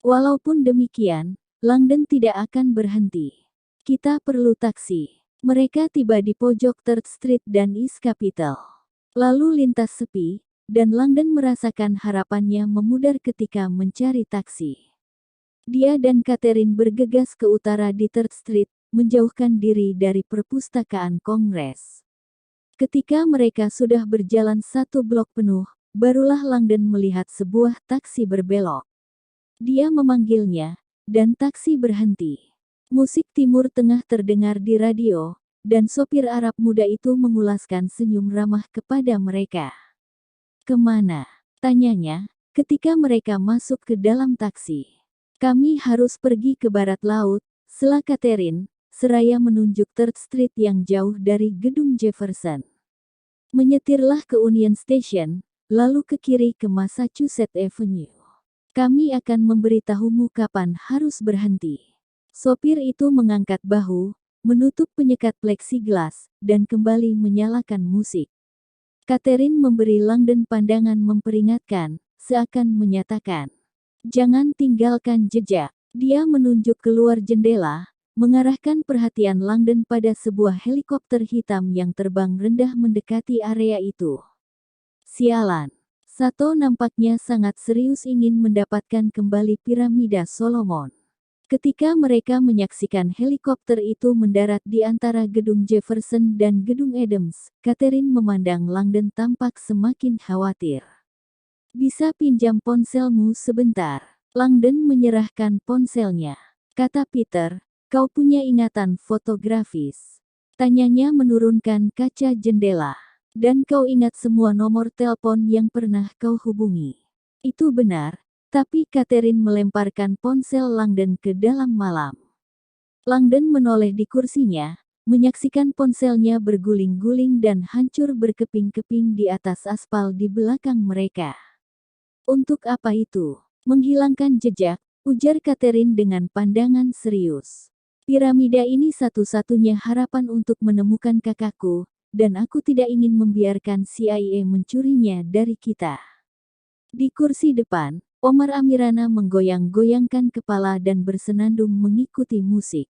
Walaupun demikian, Langdon tidak akan berhenti. Kita perlu taksi. Mereka tiba di pojok 3rd Street dan East Capitol. Lalu lintas sepi, dan Langdon merasakan harapannya memudar ketika mencari taksi. Dia dan Catherine bergegas ke utara di 3rd Street, menjauhkan diri dari perpustakaan Kongres. Ketika mereka sudah berjalan 1 blok penuh, barulah Langdon melihat sebuah taksi berbelok. Dia memanggilnya, dan taksi berhenti. Musik Timur Tengah terdengar di radio, dan sopir Arab muda itu mengulaskan senyum ramah kepada mereka. Kemana? Tanyanya, ketika mereka masuk ke dalam taksi. Kami harus pergi ke barat laut, sela Catherine, seraya menunjuk 3rd Street yang jauh dari gedung Jefferson. Menyetirlah ke Union Station, lalu ke kiri ke Massachusetts Avenue. Kami akan memberitahumu kapan harus berhenti. Sopir itu mengangkat bahu, menutup penyekat plexiglas, dan kembali menyalakan musik. Catherine memberi Langdon pandangan memperingatkan, seakan menyatakan, "Jangan tinggalkan jejak." Dia menunjuk keluar jendela, mengarahkan perhatian Langdon pada sebuah helikopter hitam yang terbang rendah mendekati area itu. Sialan. Sato nampaknya sangat serius ingin mendapatkan kembali piramida Solomon. Ketika mereka menyaksikan helikopter itu mendarat di antara gedung Jefferson dan gedung Adams, Catherine memandang Langdon tampak semakin khawatir. "Bisa pinjam ponselmu sebentar?" Langdon menyerahkan ponselnya. Kata Peter, "Kau punya ingatan fotografis?" Tanyanya menurunkan kaca jendela. "Dan kau ingat semua nomor telepon yang pernah kau hubungi?" "Itu benar." Tapi Catherine melemparkan ponsel Langdon ke dalam malam. Langdon menoleh di kursinya, menyaksikan ponselnya berguling-guling dan hancur berkeping-keping di atas aspal di belakang mereka. "Untuk apa itu?" "Menghilangkan jejak," ujar Catherine dengan pandangan serius. "Piramida ini satu-satunya harapan untuk menemukan kakakku, dan aku tidak ingin membiarkan CIA mencurinya dari kita." Di kursi depan, Omar Amirana menggoyang-goyangkan kepala dan bersenandung mengikuti musik.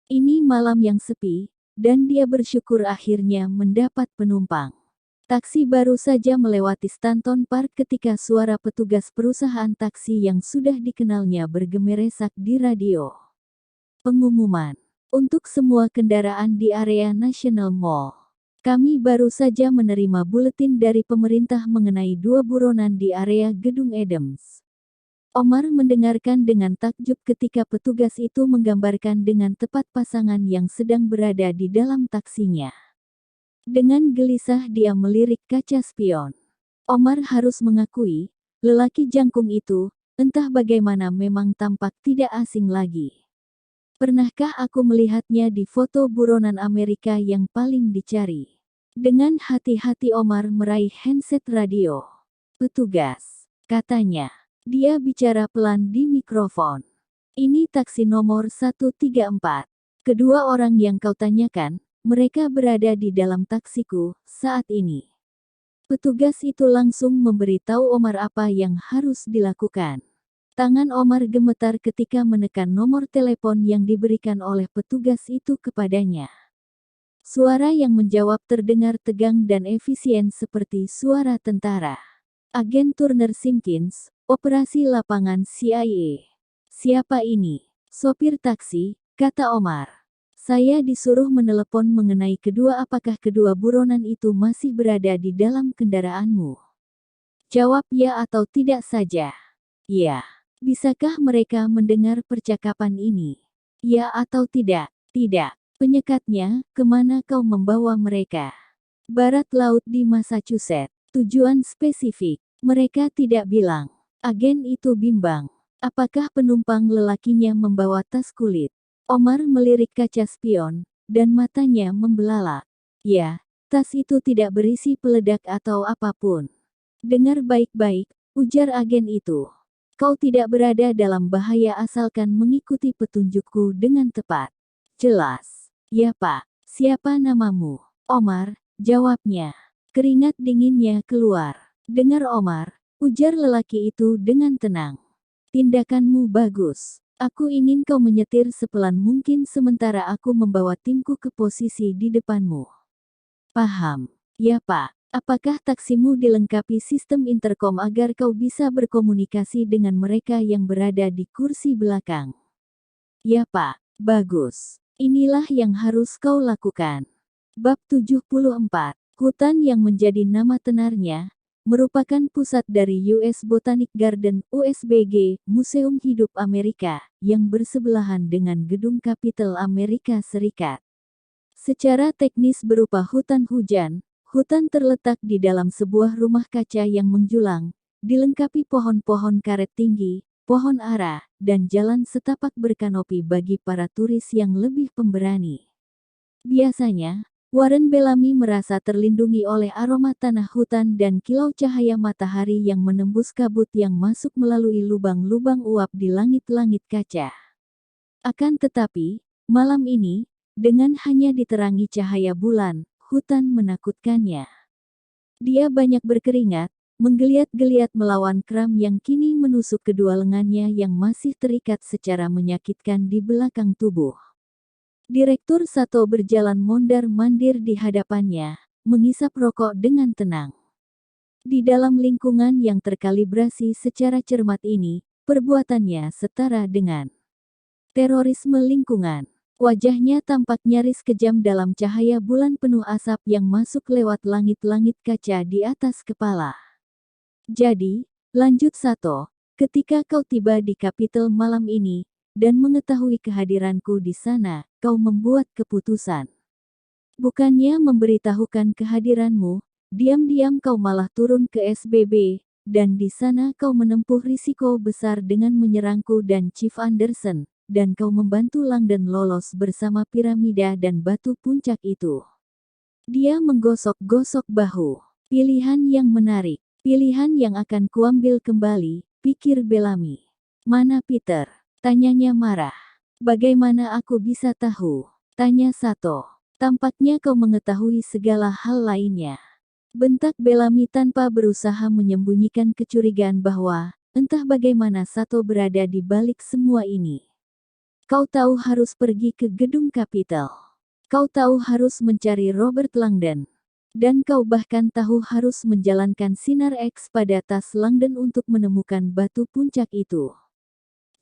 Ini malam yang sepi, dan dia bersyukur akhirnya mendapat penumpang. Taksi baru saja melewati Stanton Park ketika suara petugas perusahaan taksi yang sudah dikenalnya bergemeresak di radio. Pengumuman. Untuk semua kendaraan di area National Mall. Kami baru saja menerima buletin dari pemerintah mengenai 2 buronan di area Gedung Adams. Omar mendengarkan dengan takjub ketika petugas itu menggambarkan dengan tepat pasangan yang sedang berada di dalam taksinya. Dengan gelisah dia melirik kaca spion. Omar harus mengakui, lelaki jangkung itu, entah bagaimana memang tampak tidak asing lagi. Pernahkah aku melihatnya di foto buronan Amerika yang paling dicari? Dengan hati-hati Omar meraih handset radio. Petugas, katanya. Dia bicara pelan di mikrofon. Ini taksi nomor 134. Kedua orang yang kau tanyakan, mereka berada di dalam taksiku saat ini. Petugas itu langsung memberitahu Omar apa yang harus dilakukan. Tangan Omar gemetar ketika menekan nomor telepon yang diberikan oleh petugas itu kepadanya. Suara yang menjawab terdengar tegang dan efisien seperti suara tentara. Agen Turner Simpkins, operasi lapangan CIA. Siapa ini? Sopir taksi, kata Omar. Saya disuruh menelepon mengenai apakah kedua buronan itu masih berada di dalam kendaraanmu. Jawab ya atau tidak saja. Ya. Bisakah mereka mendengar percakapan ini? Ya atau tidak? Tidak. Penyekatnya, kemana kau membawa mereka? Barat laut di Massachusetts. Tujuan spesifik. Mereka tidak bilang. Agen itu bimbang. Apakah penumpang lelakinya membawa tas kulit? Omar melirik kaca spion, dan matanya membelalak. Ya, tas itu tidak berisi peledak atau apapun. Dengar baik-baik, ujar agen itu. Kau tidak berada dalam bahaya asalkan mengikuti petunjukku dengan tepat. Jelas. Ya Pak, siapa namamu? Omar, jawabnya. Keringat dinginnya keluar. Dengar Omar, ujar lelaki itu dengan tenang. Tindakanmu bagus. Aku ingin kau menyetir sepelan mungkin sementara aku membawa timku ke posisi di depanmu. Paham. Ya Pak. Apakah taksimu dilengkapi sistem interkom agar kau bisa berkomunikasi dengan mereka yang berada di kursi belakang? Ya Pak. Bagus. Inilah yang harus kau lakukan. Bab 74. Hutan yang menjadi nama tenarnya, merupakan pusat dari US Botanic Garden (USBG), Museum Hidup Amerika, yang bersebelahan dengan Gedung Kapitol Amerika Serikat. Secara teknis berupa hutan hujan, hutan terletak di dalam sebuah rumah kaca yang menjulang, dilengkapi pohon-pohon karet tinggi, pohon ara, dan jalan setapak berkanopi bagi para turis yang lebih pemberani. Biasanya, Warren Bellamy merasa terlindungi oleh aroma tanah hutan dan kilau cahaya matahari yang menembus kabut yang masuk melalui lubang-lubang uap di langit-langit kaca. Akan tetapi, malam ini, dengan hanya diterangi cahaya bulan, hutan menakutkannya. Dia banyak berkeringat, menggeliat-geliat melawan kram yang kini menusuk kedua lengannya yang masih terikat secara menyakitkan di belakang tubuh. Direktur Sato berjalan mondar-mandir di hadapannya, mengisap rokok dengan tenang. Di dalam lingkungan yang terkalibrasi secara cermat ini, perbuatannya setara dengan terorisme lingkungan. Wajahnya tampak nyaris kejam dalam cahaya bulan penuh asap yang masuk lewat langit-langit kaca di atas kepala. Jadi, lanjut Sato, ketika kau tiba di Kapitol malam ini, dan mengetahui kehadiranku di sana, kau membuat keputusan. Bukannya memberitahukan kehadiranmu, diam-diam kau malah turun ke SBB, dan di sana kau menempuh risiko besar dengan menyerangku dan Chief Anderson, dan kau membantu Langdon lolos bersama piramida dan batu puncak itu. Dia menggosok-gosok bahu. Pilihan yang menarik, pilihan yang akan kuambil kembali, pikir Bellamy. Mana Peter? Tanyanya marah. Bagaimana aku bisa tahu? Tanya Sato. Tampaknya kau mengetahui segala hal lainnya. Bentak Bellamy tanpa berusaha menyembunyikan kecurigaan bahwa, entah bagaimana Sato berada di balik semua ini. Kau tahu harus pergi ke gedung Capitol. Kau tahu harus mencari Robert Langdon. Dan kau bahkan tahu harus menjalankan sinar X pada tas Langdon untuk menemukan batu puncak itu.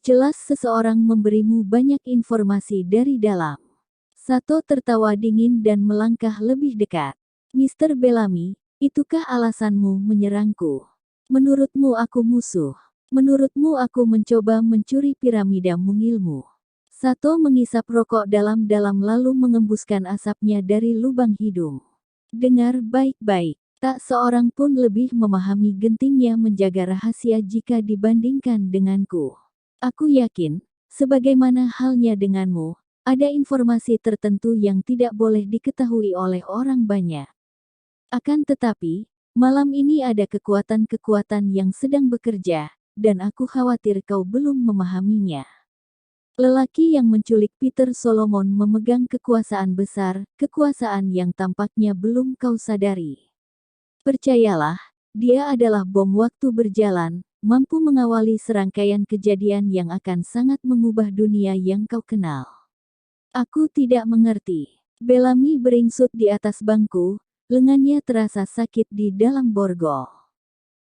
Jelas seseorang memberimu banyak informasi dari dalam. Sato tertawa dingin dan melangkah lebih dekat. Mr. Bellamy, itukah alasanmu menyerangku? Menurutmu aku musuh? Menurutmu aku mencoba mencuri piramida mungilmu? Sato mengisap rokok dalam-dalam lalu mengembuskan asapnya dari lubang hidung. Dengar baik-baik, tak seorang pun lebih memahami gentingnya menjaga rahasia jika dibandingkan denganku. Aku yakin, sebagaimana halnya denganmu, ada informasi tertentu yang tidak boleh diketahui oleh orang banyak. Akan tetapi, malam ini ada kekuatan-kekuatan yang sedang bekerja, dan aku khawatir kau belum memahaminya. Lelaki yang menculik Peter Solomon memegang kekuasaan besar, kekuasaan yang tampaknya belum kau sadari. Percayalah, dia adalah bom waktu berjalan, mampu mengawali serangkaian kejadian yang akan sangat mengubah dunia yang kau kenal. Aku tidak mengerti. Bellamy beringsut di atas bangku, lengannya terasa sakit di dalam borgol.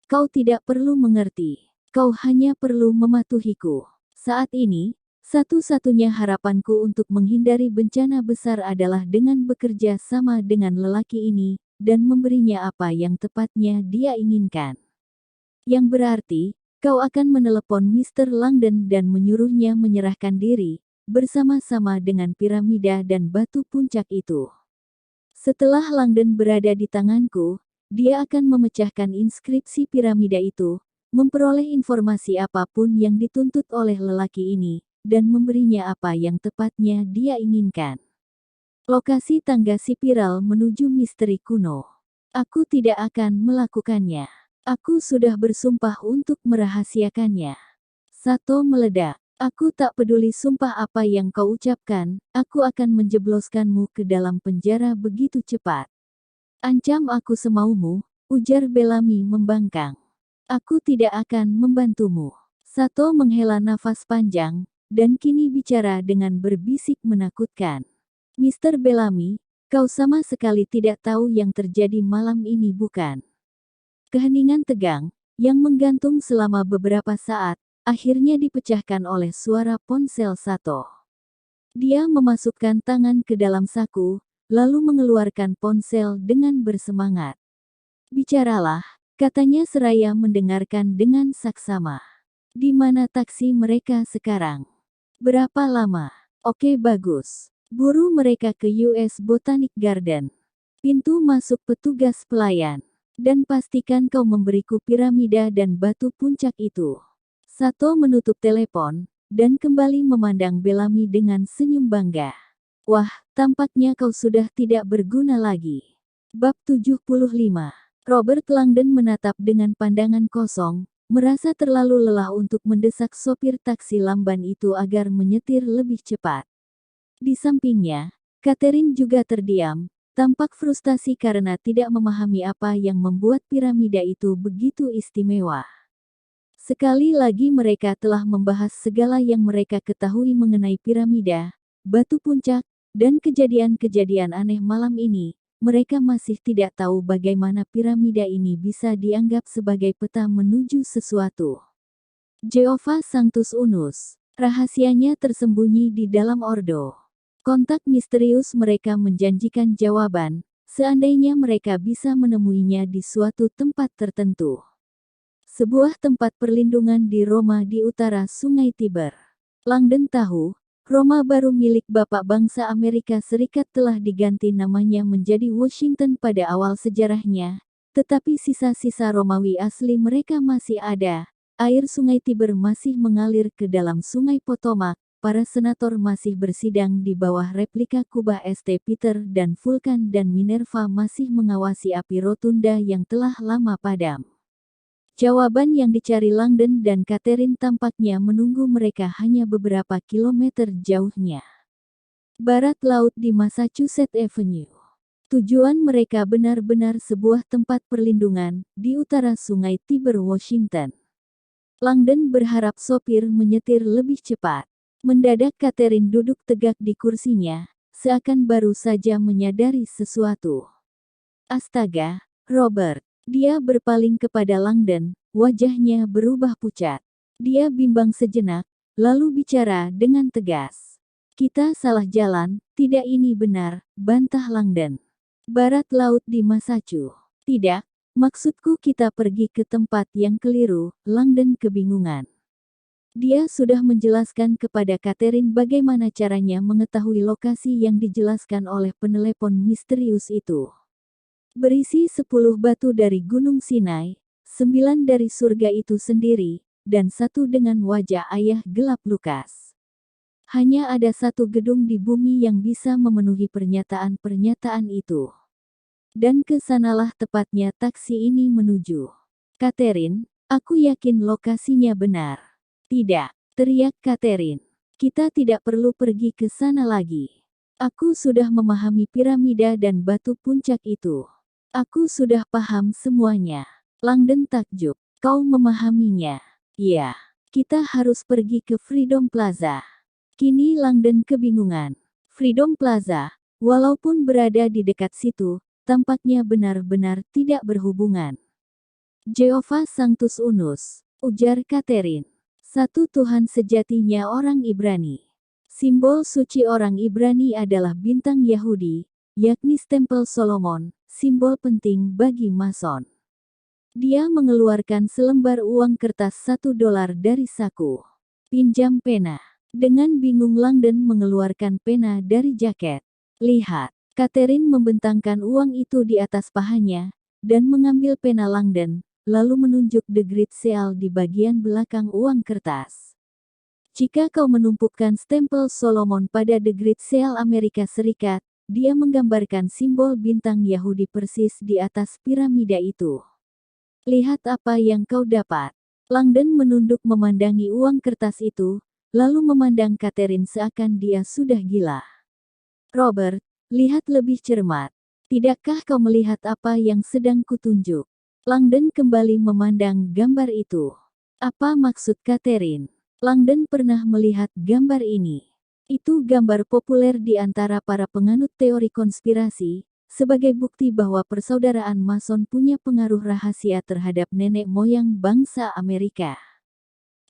Kau tidak perlu mengerti. Kau hanya perlu mematuhiku. Saat ini, satu-satunya harapanku untuk menghindari bencana besar adalah dengan bekerja sama dengan lelaki ini, dan memberinya apa yang tepatnya dia inginkan. Yang berarti, kau akan menelepon Mr. Langdon dan menyuruhnya menyerahkan diri, bersama-sama dengan piramida dan batu puncak itu. Setelah Langdon berada di tanganku, dia akan memecahkan inskripsi piramida itu, memperoleh informasi apapun yang dituntut oleh lelaki ini, dan memberinya apa yang tepatnya dia inginkan. Lokasi tangga spiral menuju misteri kuno. Aku tidak akan melakukannya. Aku sudah bersumpah untuk merahasiakannya. Sato meledak. Aku tak peduli sumpah apa yang kau ucapkan, aku akan menjebloskanmu ke dalam penjara begitu cepat. Ancam aku semaumu, ujar Bellamy membangkang. Aku tidak akan membantumu. Sato menghela nafas panjang, dan kini bicara dengan berbisik menakutkan. Mr. Bellamy, kau sama sekali tidak tahu yang terjadi malam ini bukan? Keheningan tegang, yang menggantung selama beberapa saat, akhirnya dipecahkan oleh suara ponsel Sato. Dia memasukkan tangan ke dalam saku, lalu mengeluarkan ponsel dengan bersemangat. Bicaralah, katanya seraya mendengarkan dengan saksama. Di mana taksi mereka sekarang? Berapa lama? Oke bagus. Buru mereka ke US Botanic Garden. Pintu masuk petugas pelayan. Dan pastikan kau memberiku piramida dan batu puncak itu. Sato menutup telepon, dan kembali memandang Bellamy dengan senyum bangga. Wah, tampaknya kau sudah tidak berguna lagi. Bab 75. Robert Langdon menatap dengan pandangan kosong, merasa terlalu lelah untuk mendesak sopir taksi lamban itu agar menyetir lebih cepat. Di sampingnya, Catherine juga terdiam, tampak frustasi karena tidak memahami apa yang membuat piramida itu begitu istimewa. Sekali lagi mereka telah membahas segala yang mereka ketahui mengenai piramida, batu puncak, dan kejadian-kejadian aneh malam ini. Mereka masih tidak tahu bagaimana piramida ini bisa dianggap sebagai peta menuju sesuatu. Jehovah Sanctus Unus, rahasianya tersembunyi di dalam ordo. Kontak misterius mereka menjanjikan jawaban, seandainya mereka bisa menemuinya di suatu tempat tertentu. Sebuah tempat perlindungan di Roma di utara Sungai Tiber. Langdon tahu, Roma baru milik Bapak Bangsa Amerika Serikat telah diganti namanya menjadi Washington pada awal sejarahnya, tetapi sisa-sisa Romawi asli mereka masih ada. Air Sungai Tiber masih mengalir ke dalam Sungai Potomac, para senator masih bersidang di bawah replika kubah St. Peter dan Vulcan dan Minerva masih mengawasi api rotunda yang telah lama padam. Jawaban yang dicari Langdon dan Catherine tampaknya menunggu mereka hanya beberapa kilometer jauhnya. Barat laut di Massachusetts Avenue. Tujuan mereka benar-benar sebuah tempat perlindungan di utara Sungai Tiber, Washington. Langdon berharap sopir menyetir lebih cepat. Mendadak Catherine duduk tegak di kursinya, seakan baru saja menyadari sesuatu. Astaga, Robert. Dia berpaling kepada Langdon, wajahnya berubah pucat. Dia bimbang sejenak, lalu bicara dengan tegas. Kita salah jalan, tidak ini benar, bantah Langdon. Barat laut di Massachusetts. Tidak, maksudku kita pergi ke tempat yang keliru, Langdon kebingungan. Dia sudah menjelaskan kepada Catherine bagaimana caranya mengetahui lokasi yang dijelaskan oleh penelepon misterius itu. Berisi 10 batu dari Gunung Sinai, 9 dari surga itu sendiri, dan 1 dengan wajah ayah gelap Lukas. Hanya ada 1 gedung di bumi yang bisa memenuhi pernyataan-pernyataan itu. Dan kesanalah tepatnya taksi ini menuju. Catherine, aku yakin lokasinya benar. Tidak, teriak Catherine. Kita tidak perlu pergi ke sana lagi. Aku sudah memahami piramida dan batu puncak itu. Aku sudah paham semuanya. Langdon takjub. Kau memahaminya? Ya, kita harus pergi ke Freedom Plaza. Kini Langdon kebingungan. Freedom Plaza, walaupun berada di dekat situ, tampaknya benar-benar tidak berhubungan. Jehovah Sanctus Unus, ujar Catherine. Satu Tuhan sejatinya orang Ibrani. Simbol suci orang Ibrani adalah bintang Yahudi, yakni stempel Solomon, simbol penting bagi Mason. Dia mengeluarkan selembar uang kertas $1 dari saku. Pinjam pena. Dengan bingung Langdon mengeluarkan pena dari jaket. Lihat, Catherine membentangkan uang itu di atas pahanya, dan mengambil pena Langdon, lalu menunjuk The Great Seal di bagian belakang uang kertas. Jika kau menumpukan stempel Solomon pada The Great Seal Amerika Serikat, dia menggambarkan simbol bintang Yahudi persis di atas piramida itu. Lihat apa yang kau dapat. Langdon menunduk memandangi uang kertas itu, lalu memandang Catherine seakan dia sudah gila. Robert, lihat lebih cermat. Tidakkah kau melihat apa yang sedang kutunjuk? Langdon kembali memandang gambar itu. Apa maksud Catherine? Langdon pernah melihat gambar ini. Itu gambar populer di antara para penganut teori konspirasi, sebagai bukti bahwa persaudaraan Mason punya pengaruh rahasia terhadap nenek moyang bangsa Amerika.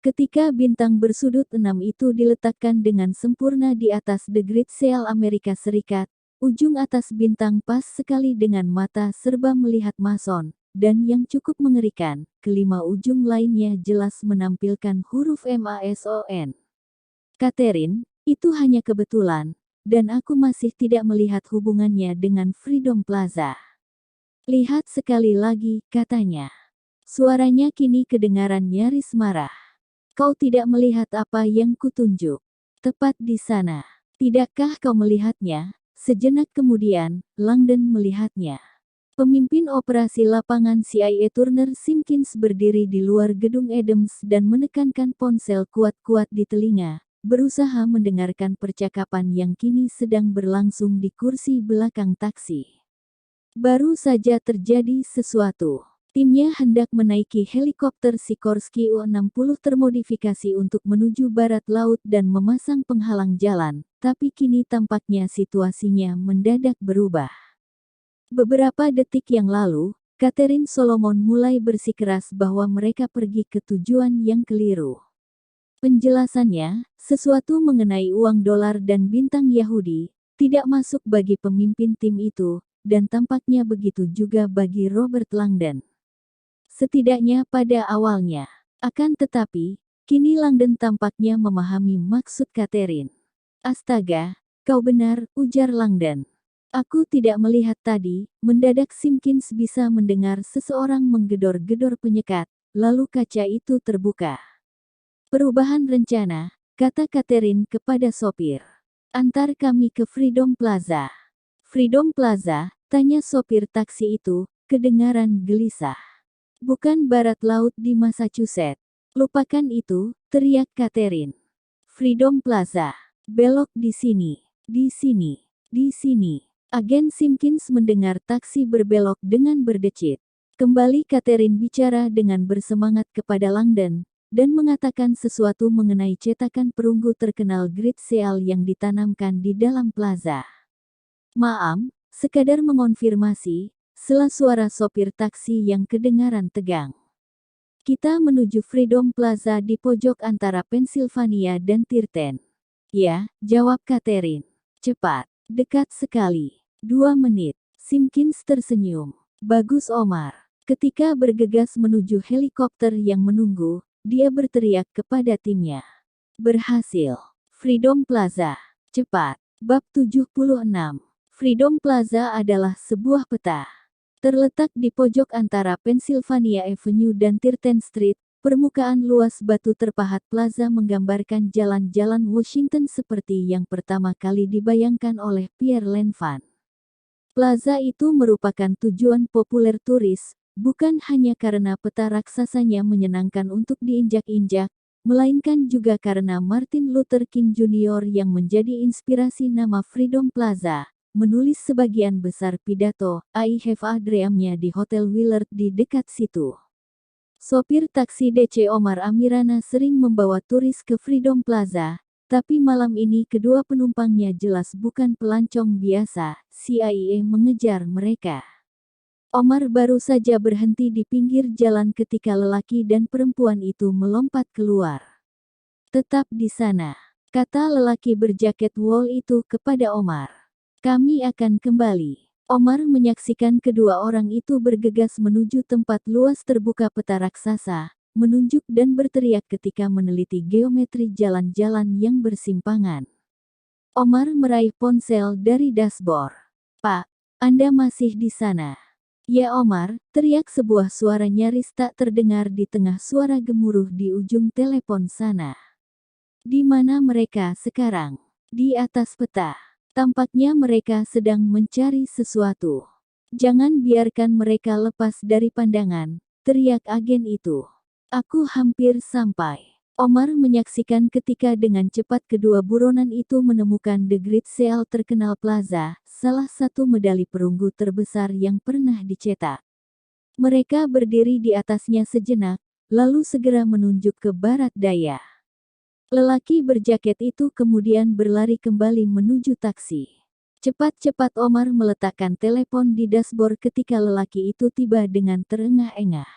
Ketika bintang bersudut 6 itu diletakkan dengan sempurna di atas The Great Seal Amerika Serikat, ujung atas bintang pas sekali dengan mata serba melihat Mason. Dan yang cukup mengerikan, kelima ujung lainnya jelas menampilkan huruf MASON. Catherine, itu hanya kebetulan, dan aku masih tidak melihat hubungannya dengan Freedom Plaza. Lihat sekali lagi, katanya. Suaranya kini kedengaran nyaris marah. Kau tidak melihat apa yang kutunjuk. Tepat di sana. Tidakkah kau melihatnya? Sejenak kemudian, Langdon melihatnya. Pemimpin operasi lapangan CIA Turner Simpkins berdiri di luar gedung Adams dan menekankan ponsel kuat-kuat di telinga, berusaha mendengarkan percakapan yang kini sedang berlangsung di kursi belakang taksi. Baru saja terjadi sesuatu. Timnya hendak menaiki helikopter Sikorsky U-60 termodifikasi untuk menuju barat laut dan memasang penghalang jalan, tapi kini tampaknya situasinya mendadak berubah. Beberapa detik yang lalu, Catherine Solomon mulai bersikeras bahwa mereka pergi ke tujuan yang keliru. Penjelasannya, sesuatu mengenai uang dolar dan bintang Yahudi, tidak masuk bagi pemimpin tim itu, dan tampaknya begitu juga bagi Robert Langdon. Setidaknya pada awalnya. Akan tetapi, kini Langdon tampaknya memahami maksud Catherine. Astaga, kau benar, ujar Langdon. Aku tidak melihat tadi, mendadak Simpkins bisa mendengar seseorang menggedor-gedor penyekat, lalu kaca itu terbuka. Perubahan rencana, kata Catherine kepada sopir. Antar kami ke Freedom Plaza. Freedom Plaza, tanya sopir taksi itu, kedengaran gelisah. Bukan barat laut di Massachusetts. Lupakan itu, teriak Catherine. Freedom Plaza. Belok di sini, di sini, di sini. Agen Simpkins mendengar taksi berbelok dengan berdecit. Kembali Catherine bicara dengan bersemangat kepada Langdon. dan mengatakan sesuatu mengenai cetakan perunggu terkenal Great Seal yang ditanamkan di dalam plaza. "Maaf, sekadar mengonfirmasi," sela suara sopir taksi yang kedengaran tegang. "Kita menuju Freedom Plaza di pojok antara Pennsylvania dan Tirten." "Ya," jawab Catherine. "Cepat. Dekat sekali. 2 menit." Simpkins tersenyum. "Bagus Omar." Ketika bergegas menuju helikopter yang menunggu, dia berteriak kepada timnya. "Berhasil. Freedom Plaza. Cepat." Bab 76. Freedom Plaza adalah sebuah peta. Terletak di pojok antara Pennsylvania Avenue dan Tirten Street, permukaan luas batu terpahat plaza menggambarkan jalan-jalan Washington seperti yang pertama kali dibayangkan oleh Pierre Lenvan. Plaza itu merupakan tujuan populer turis, bukan hanya karena peta raksasanya menyenangkan untuk diinjak-injak, melainkan juga karena Martin Luther King Jr. yang menjadi inspirasi nama Freedom Plaza, menulis sebagian besar pidato "I Have a Dream"-nya di Hotel Willard di dekat situ. Sopir taksi DC Omar Amirana sering membawa turis ke Freedom Plaza, tapi malam ini kedua penumpangnya jelas bukan pelancong biasa. CIA mengejar mereka. Omar baru saja berhenti di pinggir jalan ketika lelaki dan perempuan itu melompat keluar. "Tetap di sana," kata lelaki berjaket wol itu kepada Omar. "Kami akan kembali." Omar menyaksikan kedua orang itu bergegas menuju tempat luas terbuka peta raksasa, menunjuk dan berteriak ketika meneliti geometri jalan-jalan yang bersimpangan. Omar meraih ponsel dari dashboard. "Pak, Anda masih di sana?" "Ya Omar," teriak sebuah suara nyaris tak terdengar di tengah suara gemuruh di ujung telepon sana. "Di mana mereka sekarang?" "Di atas peta. Tampaknya mereka sedang mencari sesuatu." "Jangan biarkan mereka lepas dari pandangan," teriak agen itu. "Aku hampir sampai." Omar menyaksikan ketika dengan cepat kedua buronan itu menemukan The Great Seal terkenal plaza, salah satu medali perunggu terbesar yang pernah dicetak. Mereka berdiri di atasnya sejenak, lalu segera menunjuk ke barat daya. Lelaki berjaket itu kemudian berlari kembali menuju taksi. Cepat-cepat Omar meletakkan telepon di dashboard ketika lelaki itu tiba dengan terengah-engah.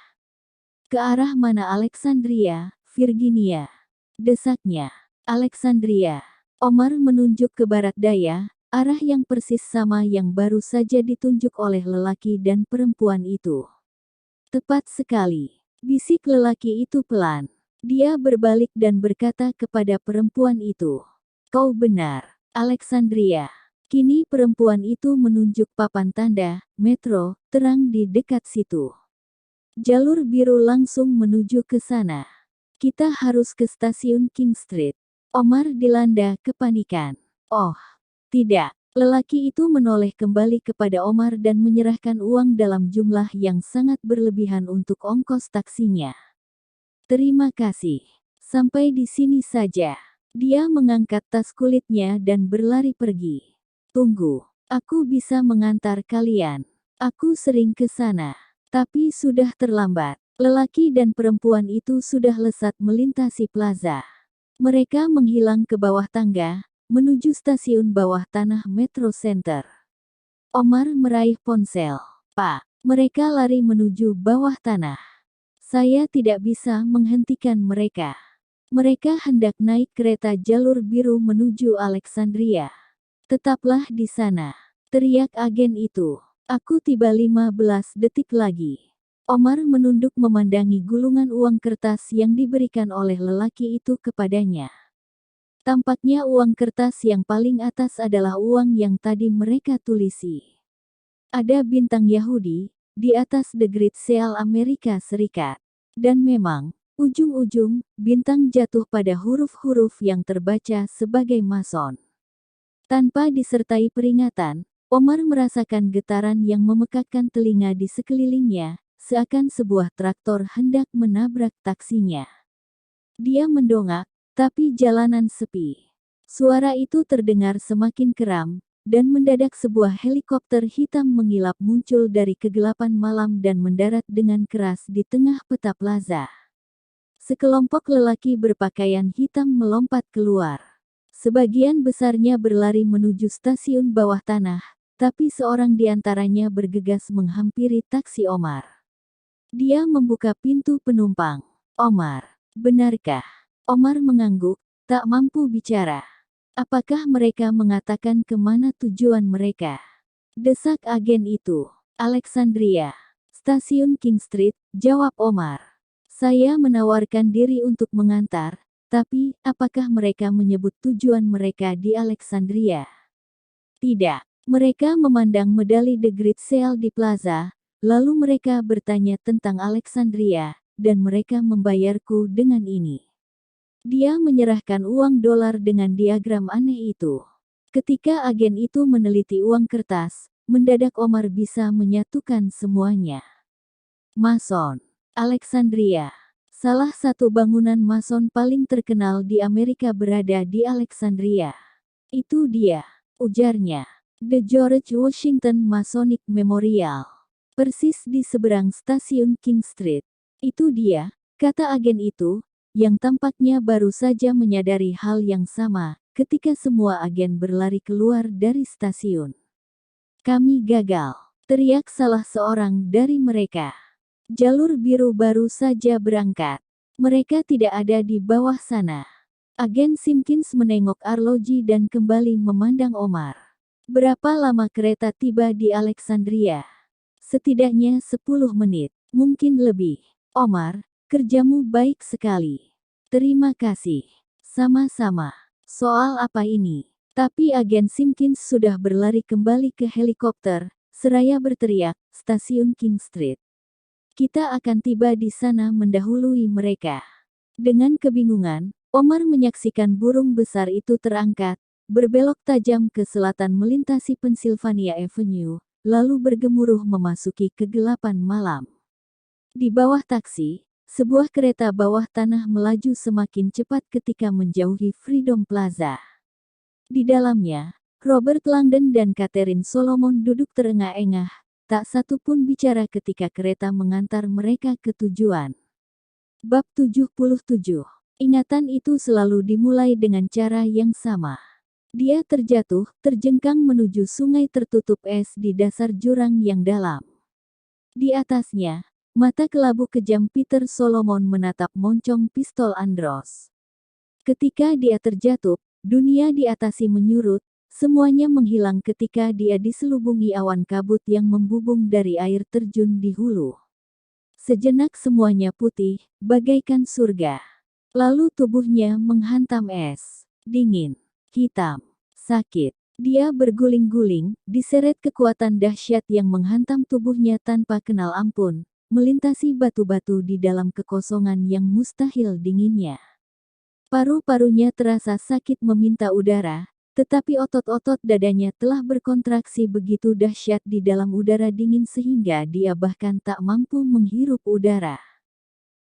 "Ke arah mana Alexandria, Virginia?" desaknya. "Alexandria." Omar menunjuk ke barat daya, arah yang persis sama yang baru saja ditunjuk oleh lelaki dan perempuan itu. "Tepat sekali," bisik lelaki itu pelan. Dia berbalik dan berkata kepada perempuan itu, "Kau benar, Alexandria." Kini perempuan itu menunjuk papan tanda, metro, terang di dekat situ. Jalur biru langsung menuju ke sana. "Kita harus ke stasiun King Street." Omar dilanda kepanikan. "Oh, tidak." Lelaki itu menoleh kembali kepada Omar dan menyerahkan uang dalam jumlah yang sangat berlebihan untuk ongkos taksinya. "Terima kasih. Sampai di sini saja." Dia mengangkat tas kulitnya dan berlari pergi. "Tunggu. Aku bisa mengantar kalian. Aku sering ke sana." Tapi sudah terlambat. Lelaki dan perempuan itu sudah lesat melintasi plaza. Mereka menghilang ke bawah tangga, menuju stasiun bawah tanah Metro Center. Omar meraih ponsel. "Pak." Mereka lari menuju bawah tanah. "Saya tidak bisa menghentikan mereka. Mereka hendak naik kereta jalur biru menuju Alexandria." "Tetaplah di sana," teriak agen itu. "Aku tiba 15 detik lagi." Omar menunduk memandangi gulungan uang kertas yang diberikan oleh lelaki itu kepadanya. Tampaknya uang kertas yang paling atas adalah uang yang tadi mereka tulisi. Ada bintang Yahudi di atas The Great Seal Amerika Serikat. Dan memang, ujung-ujung, bintang jatuh pada huruf-huruf yang terbaca sebagai Mason. Tanpa disertai peringatan, Omar merasakan getaran yang memekakkan telinga di sekelilingnya, seakan sebuah traktor hendak menabrak taksinya. Dia mendongak, tapi jalanan sepi. Suara itu terdengar semakin keram, dan mendadak sebuah helikopter hitam mengilap muncul dari kegelapan malam dan mendarat dengan keras di tengah peta plaza. Sekelompok lelaki berpakaian hitam melompat keluar. Sebagian besarnya berlari menuju stasiun bawah tanah, tapi seorang di antaranya bergegas menghampiri taksi Omar. Dia membuka pintu penumpang. "Omar, benarkah?" Omar mengangguk, tak mampu bicara. "Apakah mereka mengatakan kemana tujuan mereka?" desak agen itu. "Alexandria. Stasiun King Street," jawab Omar. "Saya menawarkan diri untuk mengantar, tapi apakah mereka menyebut tujuan mereka di Alexandria?" "Tidak." Mereka memandang medali The Great Sale di plaza, lalu mereka bertanya tentang Alexandria, dan mereka membayarku dengan ini. Dia menyerahkan uang dolar dengan diagram aneh itu. Ketika agen itu meneliti uang kertas, mendadak Omar bisa menyatukan semuanya. Mason. Alexandria. Salah satu bangunan Mason paling terkenal di Amerika berada di Alexandria. "Itu dia," ujarnya. "The George Washington Masonic Memorial. Persis di seberang stasiun King Street." "Itu dia," kata agen itu, yang tampaknya baru saja menyadari hal yang sama, ketika semua agen berlari keluar dari stasiun. "Kami gagal," teriak salah seorang dari mereka. "Jalur biru baru saja berangkat. Mereka tidak ada di bawah sana." Agen Simpkins menengok arloji dan kembali memandang Omar. "Berapa lama kereta tiba di Alexandria?" "Setidaknya 10 menit, mungkin lebih." "Omar, kerjamu baik sekali." "Terima kasih." "Sama-sama." "Soal apa ini?" Tapi agen Simpkins sudah berlari kembali ke helikopter, seraya berteriak, "Stasiun King Street. Kita akan tiba di sana mendahului mereka." Dengan kebingungan, Omar menyaksikan burung besar itu terangkat, berbelok tajam ke selatan melintasi Pennsylvania Avenue, lalu bergemuruh memasuki kegelapan malam. Di bawah taksi, sebuah kereta bawah tanah melaju semakin cepat ketika menjauhi Freedom Plaza. Di dalamnya, Robert Langdon dan Catherine Solomon duduk terengah-engah, tak satu pun bicara ketika kereta mengantar mereka ke tujuan. Bab 77. Ingatan itu selalu dimulai dengan cara yang sama. Dia terjatuh, terjengkang menuju sungai tertutup es di dasar jurang yang dalam. Di atasnya, mata kelabu kejam Peter Solomon menatap moncong pistol Andros. Ketika dia terjatuh, dunia diatasi menyurut, semuanya menghilang ketika dia diselubungi awan kabut yang membubung dari air terjun di hulu. Sejenak semuanya putih, bagaikan surga. Lalu tubuhnya menghantam es. Dingin, hitam, sakit. Dia berguling-guling, diseret kekuatan dahsyat yang menghantam tubuhnya tanpa kenal ampun, melintasi batu-batu di dalam kekosongan yang mustahil dinginnya. Paru-parunya terasa sakit meminta udara, tetapi otot-otot dadanya telah berkontraksi begitu dahsyat di dalam udara dingin sehingga dia bahkan tak mampu menghirup udara.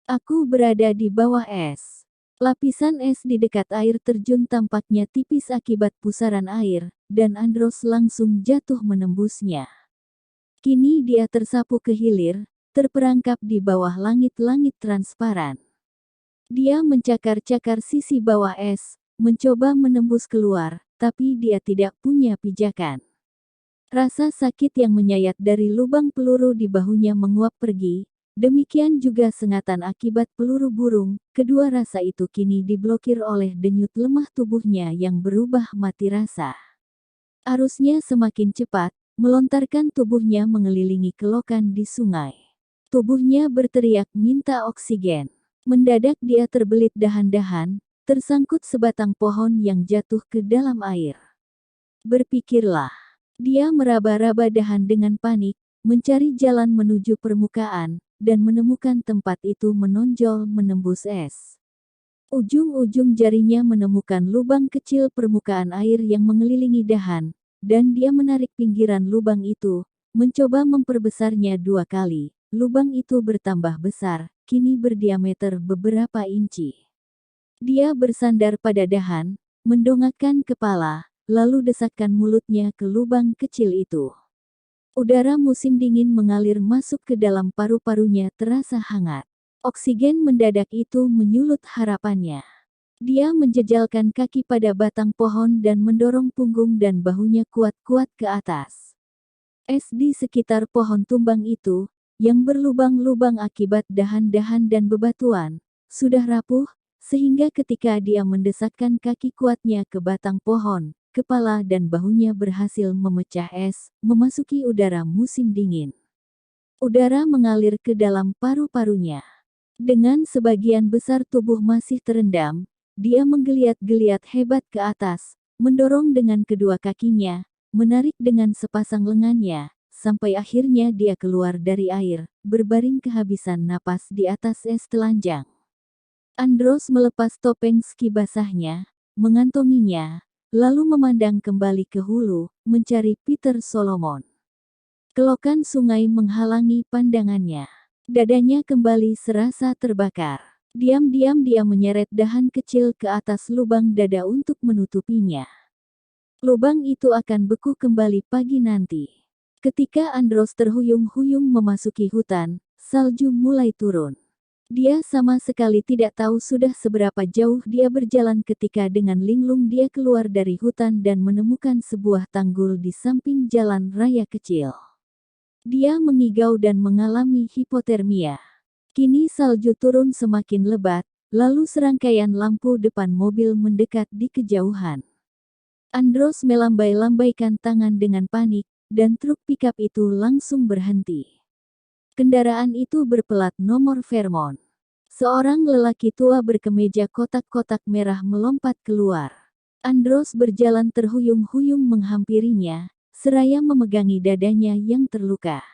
"Aku berada di bawah es." Lapisan es di dekat air terjun tampaknya tipis akibat pusaran air, dan Andros langsung jatuh menembusnya. Kini dia tersapu ke hilir, terperangkap di bawah langit-langit transparan. Dia mencakar-cakar sisi bawah es, mencoba menembus keluar, tapi dia tidak punya pijakan. Rasa sakit yang menyayat dari lubang peluru di bahunya menguap pergi, demikian juga sengatan akibat peluru burung. Kedua rasa itu kini diblokir oleh denyut lemah tubuhnya yang berubah mati rasa. Arusnya semakin cepat, melontarkan tubuhnya mengelilingi kelokan di sungai. Tubuhnya berteriak minta oksigen. Mendadak dia terbelit dahan-dahan, tersangkut sebatang pohon yang jatuh ke dalam air. Berpikirlah. Dia meraba-raba dahan dengan panik, mencari jalan menuju permukaan, dan menemukan tempat itu menonjol menembus es. Ujung-ujung jarinya menemukan lubang kecil permukaan air yang mengelilingi dahan, dan dia menarik pinggiran lubang itu, mencoba memperbesarnya 2 kali. Lubang itu bertambah besar, kini berdiameter beberapa inci. Dia bersandar pada dahan, mendongakkan kepala, lalu desakkan mulutnya ke lubang kecil itu. Udara musim dingin mengalir masuk ke dalam paru-parunya terasa hangat. Oksigen mendadak itu menyulut harapannya. Dia menjejalkan kaki pada batang pohon dan mendorong punggung dan bahunya kuat-kuat ke atas. Es di sekitar pohon tumbang itu, yang berlubang-lubang akibat dahan-dahan dan bebatuan, sudah rapuh, sehingga ketika dia mendesakkan kaki kuatnya ke batang pohon, kepala dan bahunya berhasil memecah es, memasuki udara musim dingin. Udara mengalir ke dalam paru-parunya. Dengan sebagian besar tubuh masih terendam, dia menggeliat-geliat hebat ke atas, mendorong dengan kedua kakinya, menarik dengan sepasang lengannya, sampai akhirnya dia keluar dari air, berbaring kehabisan napas di atas es telanjang. Andros melepas topeng ski basahnya, mengantonginya, lalu memandang kembali ke hulu, mencari Peter Solomon. Kelokan sungai menghalangi pandangannya. Dadanya kembali serasa terbakar. Diam-diam dia menyeret dahan kecil ke atas lubang dada untuk menutupinya. Lubang itu akan beku kembali pagi nanti. Ketika Andros terhuyung-huyung memasuki hutan, salju mulai turun. Dia sama sekali tidak tahu sudah seberapa jauh dia berjalan ketika dengan linglung dia keluar dari hutan dan menemukan sebuah tanggul di samping jalan raya kecil. Dia mengigau dan mengalami hipotermia. Kini salju turun semakin lebat, lalu serangkaian lampu depan mobil mendekat di kejauhan. Andros melambai-lambaikan tangan dengan panik, dan truk pikap itu langsung berhenti. Kendaraan itu berpelat nomor Vermont. Seorang lelaki tua berkemeja kotak-kotak merah melompat keluar. Andros berjalan terhuyung-huyung menghampirinya, seraya memegangi dadanya yang terluka.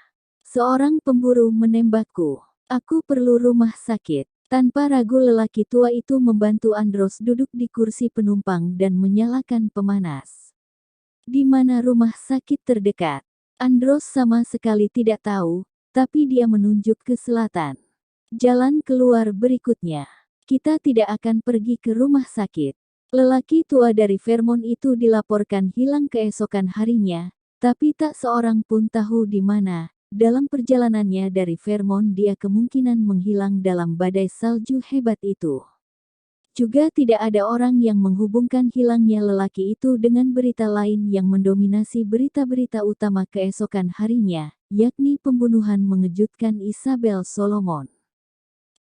"Seorang pemburu menembakku. Aku perlu rumah sakit." Tanpa ragu lelaki tua itu membantu Andros duduk di kursi penumpang dan menyalakan pemanas. Di mana rumah sakit terdekat? Andros sama sekali tidak tahu, tapi dia menunjuk ke selatan. Jalan keluar berikutnya. Kita tidak akan pergi ke rumah sakit. Lelaki tua dari Vermont itu dilaporkan hilang keesokan harinya, tapi tak seorang pun tahu di mana. Dalam perjalanannya dari Vermont dia kemungkinan menghilang dalam badai salju hebat itu. Juga tidak ada orang yang menghubungkan hilangnya lelaki itu dengan berita lain yang mendominasi berita-berita utama keesokan harinya, yakni pembunuhan mengejutkan Isabel Solomon.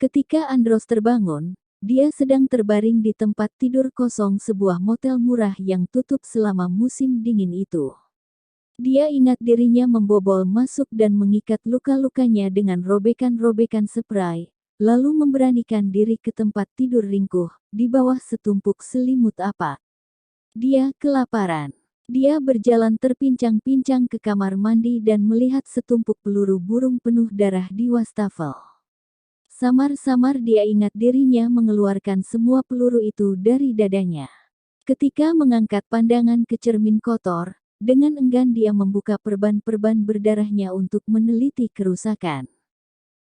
Ketika Andros terbangun, dia sedang terbaring di tempat tidur kosong sebuah motel murah yang tutup selama musim dingin itu. Dia ingat dirinya membobol masuk dan mengikat luka-lukanya dengan robekan-robekan spray, lalu memberanikan diri ke tempat tidur ringkuh, di bawah setumpuk selimut apak. Dia kelaparan. Dia berjalan terpincang-pincang ke kamar mandi dan melihat setumpuk peluru burung penuh darah di wastafel. Samar-samar dia ingat dirinya mengeluarkan semua peluru itu dari dadanya. Ketika mengangkat pandangan ke cermin kotor, dengan enggan dia membuka perban-perban berdarahnya untuk meneliti kerusakan.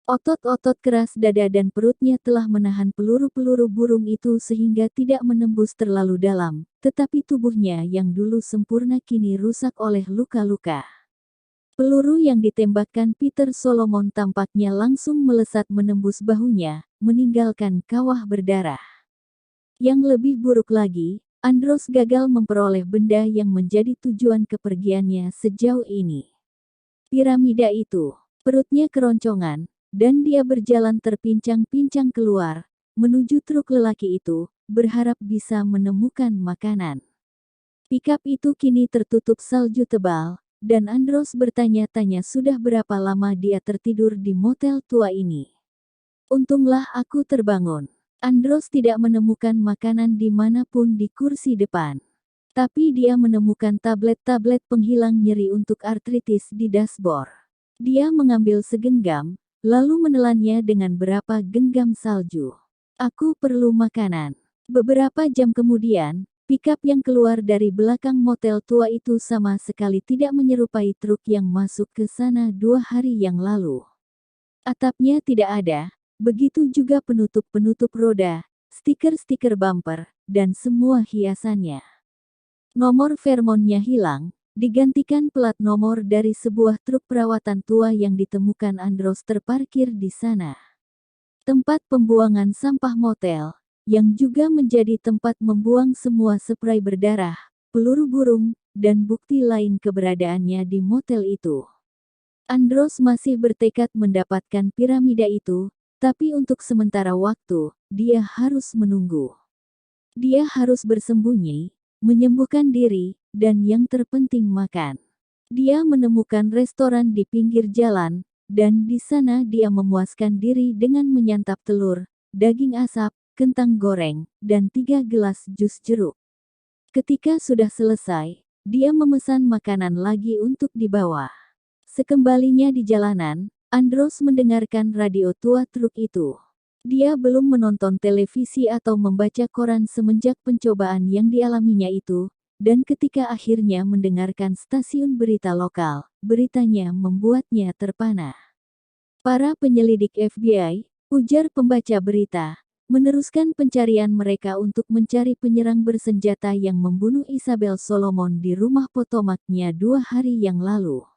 Otot-otot keras dada dan perutnya telah menahan peluru-peluru burung itu sehingga tidak menembus terlalu dalam, tetapi tubuhnya yang dulu sempurna kini rusak oleh luka-luka. Peluru yang ditembakkan Peter Solomon tampaknya langsung melesat menembus bahunya, meninggalkan kawah berdarah. Yang lebih buruk lagi, Andros gagal memperoleh benda yang menjadi tujuan kepergiannya sejauh ini. Piramida itu, perutnya keroncongan, dan dia berjalan terpincang-pincang keluar, menuju truk lelaki itu, berharap bisa menemukan makanan. Pikap itu kini tertutup salju tebal, dan Andros bertanya-tanya sudah berapa lama dia tertidur di motel tua ini. Untunglah aku terbangun. Andros tidak menemukan makanan dimanapun di kursi depan. Tapi dia menemukan tablet-tablet penghilang nyeri untuk artritis di dashboard. Dia mengambil segenggam, lalu menelannya dengan berapa genggam salju. Aku perlu makanan. Beberapa jam kemudian, pikap yang keluar dari belakang motel tua itu sama sekali tidak menyerupai truk yang masuk ke sana 2 hari yang lalu. Atapnya tidak ada. Begitu juga penutup-penutup roda, stiker-stiker bumper, dan semua hiasannya. Nomor Vermont-nya hilang, digantikan plat nomor dari sebuah truk perawatan tua yang ditemukan Andros terparkir di sana. tempat pembuangan sampah motel, yang juga menjadi tempat membuang semua spray berdarah, peluru burung, dan bukti lain keberadaannya di motel itu. Andros masih bertekad mendapatkan piramida itu, tapi untuk sementara waktu, dia harus menunggu. Dia harus bersembunyi, menyembuhkan diri, dan yang terpenting makan. Dia menemukan restoran di pinggir jalan, dan di sana dia memuaskan diri dengan menyantap telur, daging asap, kentang goreng, dan 3 gelas jus jeruk. Ketika sudah selesai, dia memesan makanan lagi untuk dibawa. Sekembalinya di jalanan, Andros mendengarkan radio tua truk itu. Dia belum menonton televisi atau membaca koran semenjak pencobaan yang dialaminya itu, dan ketika akhirnya mendengarkan stasiun berita lokal, beritanya membuatnya terpana. Para penyelidik FBI, ujar pembaca berita, meneruskan pencarian mereka untuk mencari penyerang bersenjata yang membunuh Isabel Solomon di rumah Potomac-nya 2 hari yang lalu.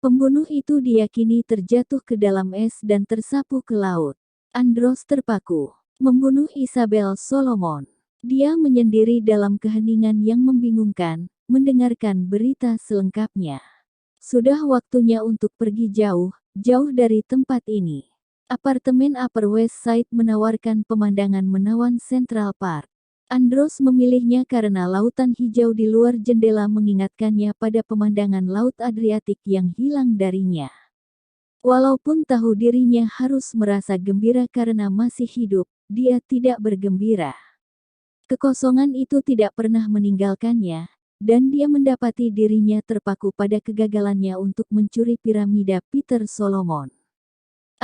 Pembunuh itu diyakini terjatuh ke dalam es dan tersapu ke laut. Andros terpaku. Membunuh Isabel Solomon. Dia menyendiri dalam keheningan yang membingungkan, mendengarkan berita selengkapnya. Sudah waktunya untuk pergi jauh, jauh dari tempat ini. Apartemen Upper West Side menawarkan pemandangan menawan Central Park. Andros memilihnya karena lautan hijau di luar jendela mengingatkannya pada pemandangan Laut Adriatik yang hilang darinya. Walaupun tahu dirinya harus merasa gembira karena masih hidup, dia tidak bergembira. Kekosongan itu tidak pernah meninggalkannya, dan dia mendapati dirinya terpaku pada kegagalannya untuk mencuri piramida Peter Solomon.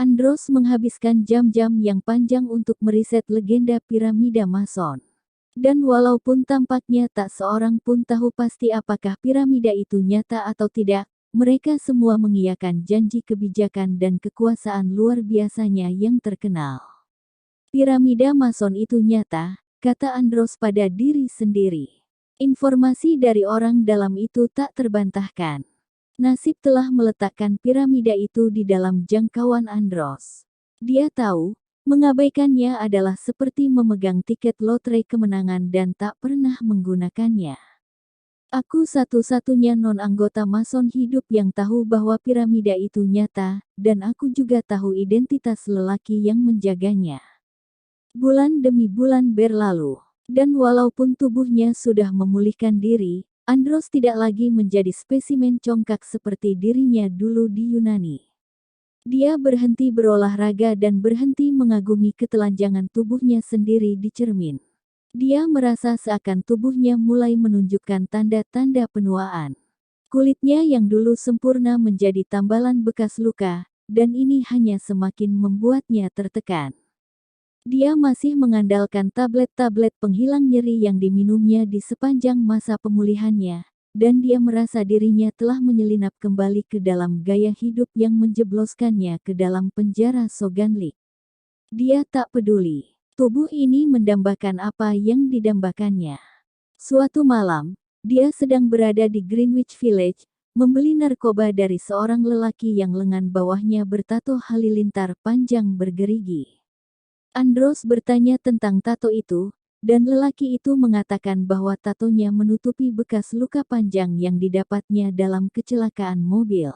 Andros menghabiskan jam-jam yang panjang untuk meriset legenda piramida Mason. Dan walaupun tampaknya tak seorang pun tahu pasti apakah piramida itu nyata atau tidak, mereka semua mengiyakan janji kebijakan dan kekuasaan luar biasanya yang terkenal. Piramida Mason itu nyata, kata Andros pada diri sendiri. Informasi dari orang dalam itu tak terbantahkan. Nasib telah meletakkan piramida itu di dalam jangkauan Andros. Dia tahu, mengabaikannya adalah seperti memegang tiket lotre kemenangan dan tak pernah menggunakannya. Aku satu-satunya non-anggota Mason hidup yang tahu bahwa piramida itu nyata, dan aku juga tahu identitas lelaki yang menjaganya. Bulan demi bulan berlalu, dan walaupun tubuhnya sudah memulihkan diri, Andros tidak lagi menjadi spesimen congkak seperti dirinya dulu di Yunani. Dia berhenti berolahraga dan berhenti mengagumi ketelanjangan tubuhnya sendiri di cermin. Dia merasa seakan tubuhnya mulai menunjukkan tanda-tanda penuaan. Kulitnya yang dulu sempurna menjadi tambalan bekas luka, dan ini hanya semakin membuatnya tertekan. Dia masih mengandalkan tablet-tablet penghilang nyeri yang diminumnya di sepanjang masa pemulihannya, dan dia merasa dirinya telah menyelinap kembali ke dalam gaya hidup yang menjebloskannya ke dalam penjara Soganlik. Dia tak peduli. Tubuh ini mendambakan apa yang didambakannya. Suatu malam, dia sedang berada di Greenwich Village, membeli narkoba dari seorang lelaki yang lengan bawahnya bertato halilintar panjang bergerigi. Andros bertanya tentang tato itu, dan lelaki itu mengatakan bahwa tatonya menutupi bekas luka panjang yang didapatnya dalam kecelakaan mobil.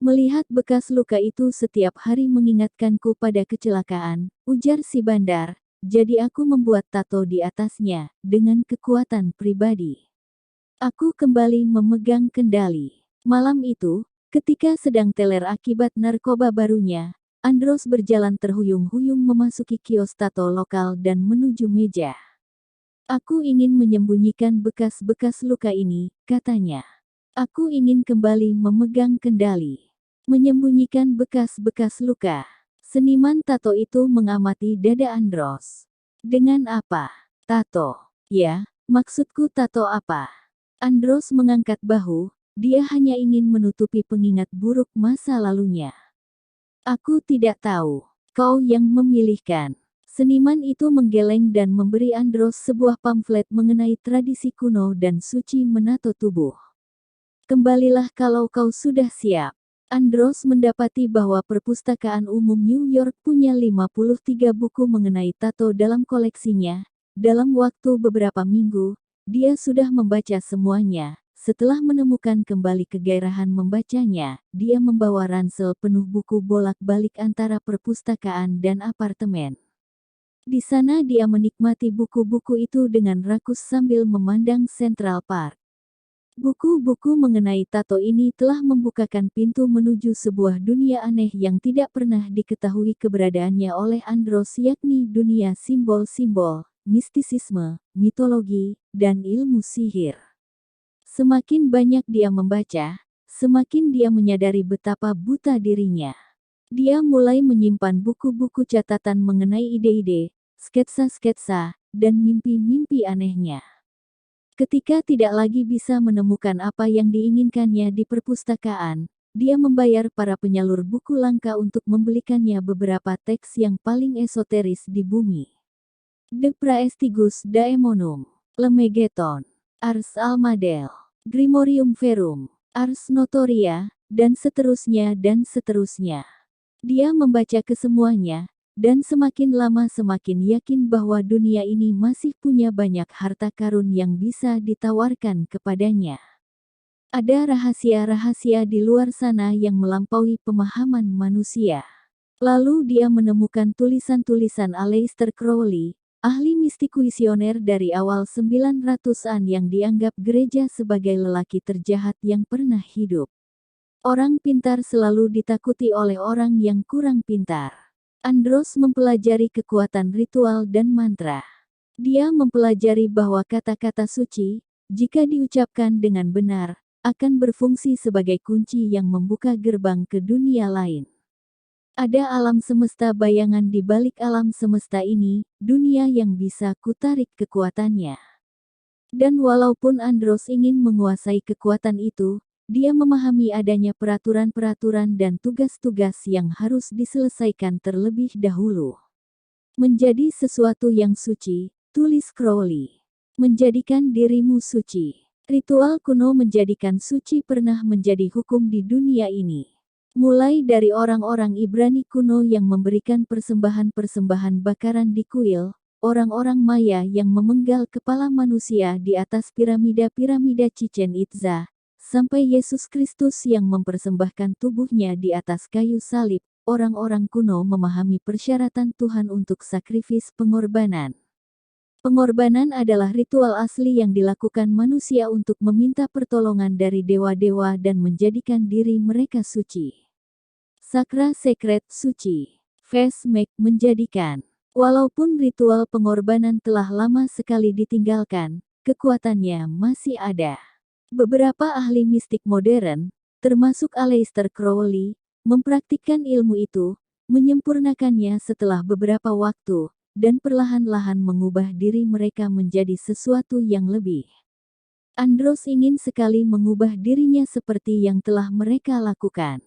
Melihat bekas luka itu setiap hari mengingatkanku pada kecelakaan, ujar si bandar, jadi aku membuat tato di atasnya, dengan kekuatan pribadi. Aku kembali memegang kendali. Malam itu, ketika sedang teler akibat narkoba barunya, Andros berjalan terhuyung-huyung memasuki kios tato lokal dan menuju meja. Aku ingin menyembunyikan bekas-bekas luka ini, katanya. Aku ingin kembali memegang kendali. Menyembunyikan bekas-bekas luka. Seniman tato itu mengamati dada Andros. Dengan apa? Tato. Ya, maksudku tato apa? Andros mengangkat bahu, dia hanya ingin menutupi pengingat buruk masa lalunya. Aku tidak tahu. Kau yang memilihkan. Seniman itu menggeleng dan memberi Andros sebuah pamflet mengenai tradisi kuno dan suci menato tubuh. Kembalilah kalau kau sudah siap. Andros mendapati bahwa Perpustakaan Umum New York punya 53 buku mengenai tato dalam koleksinya. Dalam waktu beberapa minggu, dia sudah membaca semuanya. Setelah menemukan kembali kegairahan membacanya, dia membawa ransel penuh buku bolak-balik antara perpustakaan dan apartemen. Di sana dia menikmati buku-buku itu dengan rakus sambil memandang Central Park. Buku-buku mengenai tato ini telah membukakan pintu menuju sebuah dunia aneh yang tidak pernah diketahui keberadaannya oleh Andros, yakni dunia simbol-simbol, mistisisme, mitologi, dan ilmu sihir. Semakin banyak dia membaca, semakin dia menyadari betapa buta dirinya. Dia mulai menyimpan buku-buku catatan mengenai ide-ide, sketsa-sketsa, dan mimpi-mimpi anehnya. Ketika tidak lagi bisa menemukan apa yang diinginkannya di perpustakaan, dia membayar para penyalur buku langka untuk membelikannya beberapa teks yang paling esoteris di bumi. De Praestigus Daemonum, Lemegeton, Ars Almadel, Grimorium Verum, Ars Notoria, dan seterusnya dan seterusnya. Dia membaca kesemuanya, dan semakin lama semakin yakin bahwa dunia ini masih punya banyak harta karun yang bisa ditawarkan kepadanya. Ada rahasia-rahasia di luar sana yang melampaui pemahaman manusia. Lalu dia menemukan tulisan-tulisan Aleister Crowley, ahli mistik visioner dari awal 900-an yang dianggap gereja sebagai lelaki terjahat yang pernah hidup. Orang pintar selalu ditakuti oleh orang yang kurang pintar. Andros mempelajari kekuatan ritual dan mantra. Dia mempelajari bahwa kata-kata suci, jika diucapkan dengan benar, akan berfungsi sebagai kunci yang membuka gerbang ke dunia lain. Ada alam semesta bayangan di balik alam semesta ini, dunia yang bisa kutarik kekuatannya. Dan walaupun Andros ingin menguasai kekuatan itu, dia memahami adanya peraturan-peraturan dan tugas-tugas yang harus diselesaikan terlebih dahulu. Menjadi sesuatu yang suci, tulis Crowley. Menjadikan dirimu suci. Ritual kuno menjadikan suci pernah menjadi hukum di dunia ini. Mulai dari orang-orang Ibrani kuno yang memberikan persembahan-persembahan bakaran di kuil, orang-orang Maya yang memenggal kepala manusia di atas piramida-piramida Chichen Itza, sampai Yesus Kristus yang mempersembahkan tubuhnya di atas kayu salib, orang-orang kuno memahami persyaratan Tuhan untuk sakrifis pengorbanan. Pengorbanan adalah ritual asli yang dilakukan manusia untuk meminta pertolongan dari dewa-dewa dan menjadikan diri mereka suci. Sakra sekret suci. Face make menjadikan. Walaupun ritual pengorbanan telah lama sekali ditinggalkan, kekuatannya masih ada. Beberapa ahli mistik modern, termasuk Aleister Crowley, mempraktikkan ilmu itu, menyempurnakannya setelah beberapa waktu, dan perlahan-lahan mengubah diri mereka menjadi sesuatu yang lebih. Andros ingin sekali mengubah dirinya seperti yang telah mereka lakukan.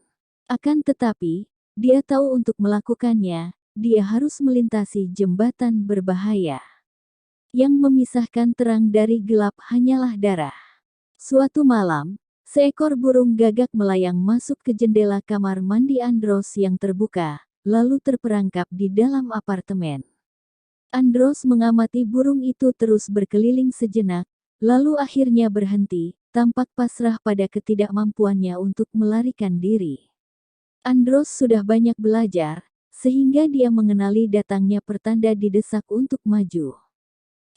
Akan tetapi, dia tahu untuk melakukannya, dia harus melintasi jembatan berbahaya. Yang memisahkan terang dari gelap hanyalah darah. Suatu malam, seekor burung gagak melayang masuk ke jendela kamar mandi Andros yang terbuka, lalu terperangkap di dalam apartemen. Andros mengamati burung itu terus berkeliling sejenak, lalu akhirnya berhenti, tampak pasrah pada ketidakmampuannya untuk melarikan diri. Andros sudah banyak belajar, sehingga dia mengenali datangnya pertanda didesak untuk maju.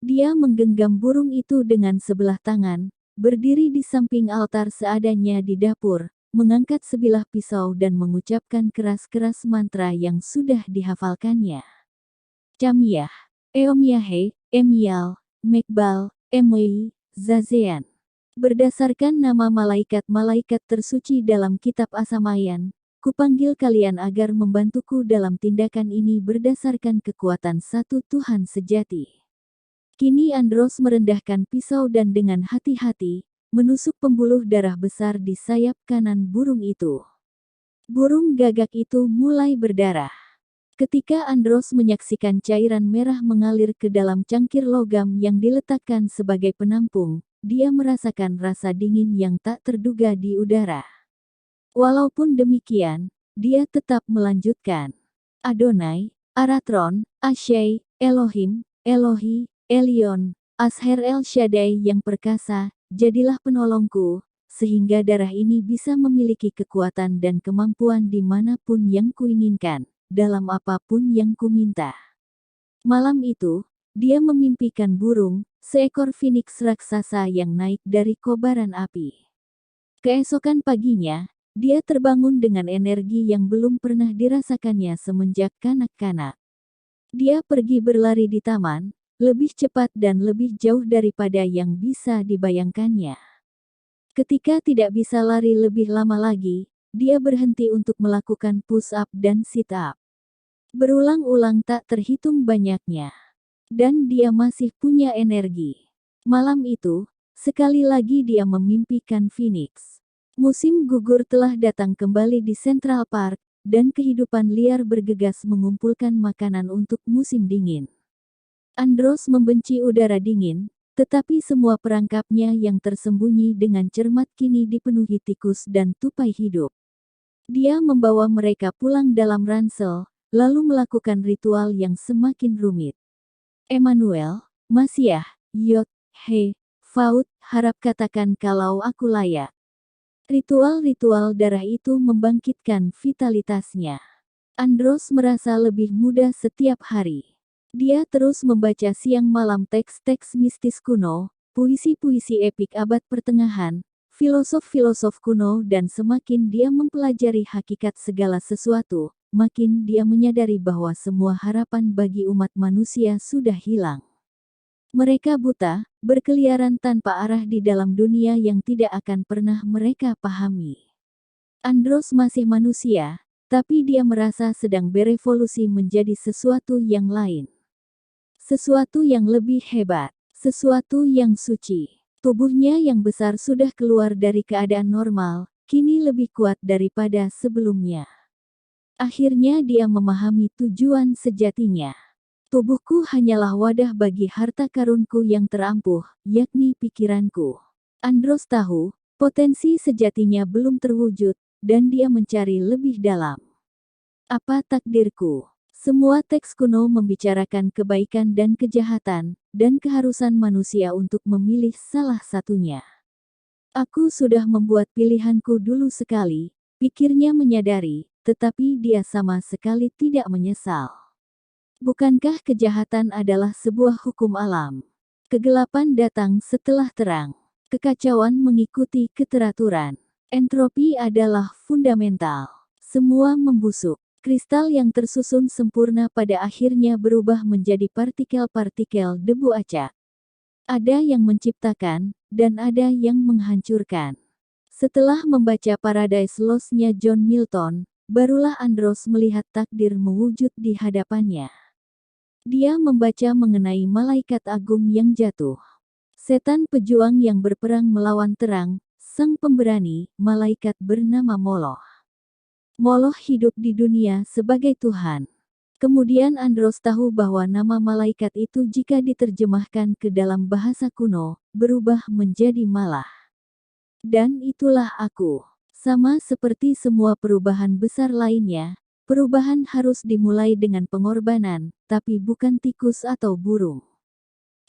Dia menggenggam burung itu dengan sebelah tangan, berdiri di samping altar seadanya di dapur, mengangkat sebilah pisau dan mengucapkan keras-keras mantra yang sudah dihafalkannya. Camiyah, Eomyahe, Emial, Mekbal, Emwei, Zazean. Berdasarkan nama malaikat-malaikat tersuci dalam kitab Asamayan, kupanggil kalian agar membantuku dalam tindakan ini berdasarkan kekuatan satu Tuhan sejati. Kini Andros merendahkan pisau dan dengan hati-hati, menusuk pembuluh darah besar di sayap kanan burung itu. Burung gagak itu mulai berdarah. Ketika Andros menyaksikan cairan merah mengalir ke dalam cangkir logam yang diletakkan sebagai penampung, dia merasakan rasa dingin yang tak terduga di udara. Walaupun demikian, dia tetap melanjutkan. Adonai, Aratron, Asyai, Elohim, Elohi, Elyon, Asher El Shaddai yang perkasa, jadilah penolongku, sehingga darah ini bisa memiliki kekuatan dan kemampuan dimanapun yang kuinginkan, dalam apapun yang kuminta. Malam itu, dia memimpikan burung, seekor phoenix raksasa yang naik dari kobaran api. Keesokan paginya, dia terbangun dengan energi yang belum pernah dirasakannya semenjak kanak-kanak. Dia pergi berlari di taman, lebih cepat dan lebih jauh daripada yang bisa dibayangkannya. Ketika tidak bisa lari lebih lama lagi, dia berhenti untuk melakukan push-up dan sit-up. Berulang-ulang tak terhitung banyaknya. Dan dia masih punya energi. Malam itu, sekali lagi dia memimpikan Phoenix. Musim gugur telah datang kembali di Central Park, dan kehidupan liar bergegas mengumpulkan makanan untuk musim dingin. Andros membenci udara dingin, tetapi semua perangkapnya yang tersembunyi dengan cermat kini dipenuhi tikus dan tupai hidup. Dia membawa mereka pulang dalam ransel, lalu melakukan ritual yang semakin rumit. Emmanuel, Masiah, Yod, He, Vaut, harap katakan kalau aku layak. Ritual-ritual darah itu membangkitkan vitalitasnya. Andros merasa lebih muda setiap hari. Dia terus membaca siang malam teks-teks mistis kuno, puisi-puisi epik abad pertengahan, filosof-filosof kuno dan semakin dia mempelajari hakikat segala sesuatu, makin dia menyadari bahwa semua harapan bagi umat manusia sudah hilang. Mereka buta, berkeliaran tanpa arah di dalam dunia yang tidak akan pernah mereka pahami. Andros masih manusia, tapi dia merasa sedang berevolusi menjadi sesuatu yang lain. Sesuatu yang lebih hebat, sesuatu yang suci. Tubuhnya yang besar sudah keluar dari keadaan normal, kini lebih kuat daripada sebelumnya. Akhirnya dia memahami tujuan sejatinya. Tubuhku hanyalah wadah bagi harta karunku yang terampuh, yakni pikiranku. Andros tahu, potensi sejatinya belum terwujud, dan dia mencari lebih dalam. Apa takdirku? Semua teks kuno membicarakan kebaikan dan kejahatan, dan keharusan manusia untuk memilih salah satunya. Aku sudah membuat pilihanku dulu sekali, pikirnya menyadari, tetapi dia sama sekali tidak menyesal. Bukankah kejahatan adalah sebuah hukum alam? Kegelapan datang setelah terang. Kekacauan mengikuti keteraturan. Entropi adalah fundamental. Semua membusuk. Kristal yang tersusun sempurna pada akhirnya berubah menjadi partikel-partikel debu acak. Ada yang menciptakan, dan ada yang menghancurkan. Setelah membaca Paradise Lost-nya John Milton, barulah Andros melihat takdir mewujud di hadapannya. Dia membaca mengenai malaikat agung yang jatuh. Setan pejuang yang berperang melawan terang, sang pemberani, malaikat bernama Moloch. Moloch hidup di dunia sebagai Tuhan. Kemudian Andros tahu bahwa nama malaikat itu jika diterjemahkan ke dalam bahasa kuno, berubah menjadi Malah. Dan itulah aku. Sama seperti semua perubahan besar lainnya, perubahan harus dimulai dengan pengorbanan, tapi bukan tikus atau burung.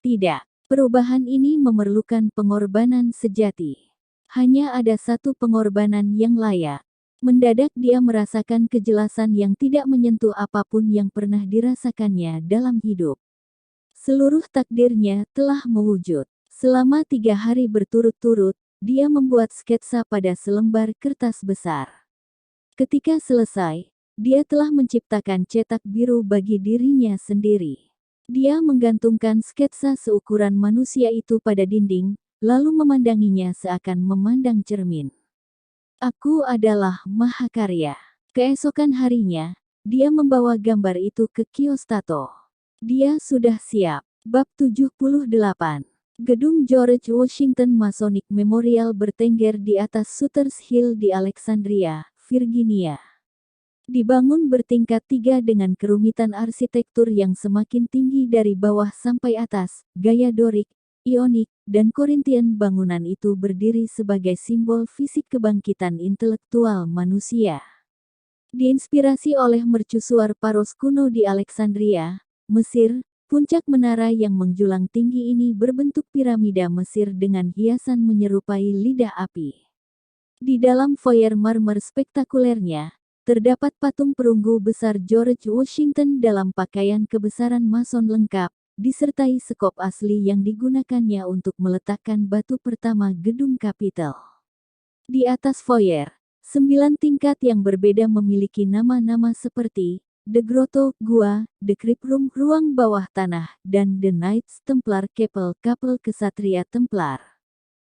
Tidak, perubahan ini memerlukan pengorbanan sejati. Hanya ada satu pengorbanan yang layak. Mendadak dia merasakan kejelasan yang tidak menyentuh apapun yang pernah dirasakannya dalam hidup. Seluruh takdirnya telah mewujud. Selama 3 hari berturut-turut, dia membuat sketsa pada selembar kertas besar. Ketika selesai, dia telah menciptakan cetak biru bagi dirinya sendiri. Dia menggantungkan sketsa seukuran manusia itu pada dinding, lalu memandanginya seakan memandang cermin. Aku adalah mahakarya. Keesokan harinya, dia membawa gambar itu ke kios tato. Dia sudah siap. Bab 78. Gedung George Washington Masonic Memorial bertengger di atas Sutter's Hill di Alexandria, Virginia. Dibangun bertingkat 3 dengan kerumitan arsitektur yang semakin tinggi dari bawah sampai atas, gaya Doric, Ionik, dan Korintian. Bangunan itu berdiri sebagai simbol fisik kebangkitan intelektual manusia. Diinspirasi oleh mercusuar Paros kuno di Alexandria, Mesir, puncak menara yang menjulang tinggi ini berbentuk piramida Mesir dengan hiasan menyerupai lidah api. Di dalam foyer marmer spektakulernya, terdapat patung perunggu besar George Washington dalam pakaian kebesaran mason lengkap, disertai sekop asli yang digunakannya untuk meletakkan batu pertama gedung Capitol. Di atas foyer, 9 tingkat yang berbeda memiliki nama-nama seperti The Grotto, Gua, The Crypt Room, Ruang Bawah Tanah, dan The Knights Templar Chapel, Kapel Kesatria Templar.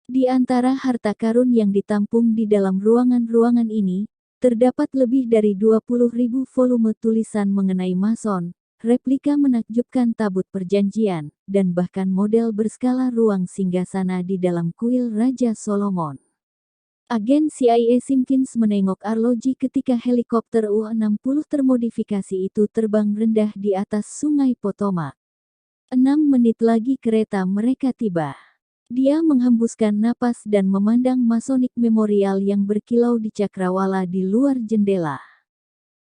Di antara harta karun yang ditampung di dalam ruangan-ruangan ini, terdapat lebih dari 20.000 volume tulisan mengenai Mason, replika menakjubkan tabut perjanjian, dan bahkan model berskala ruang singgasana di dalam kuil Raja Solomon. Agen CIA Simpkins menengok arloji ketika helikopter U-60 termodifikasi itu terbang rendah di atas Sungai Potomac. 6 menit lagi kereta mereka tiba. Dia menghembuskan napas dan memandang Masonic Memorial yang berkilau di cakrawala di luar jendela.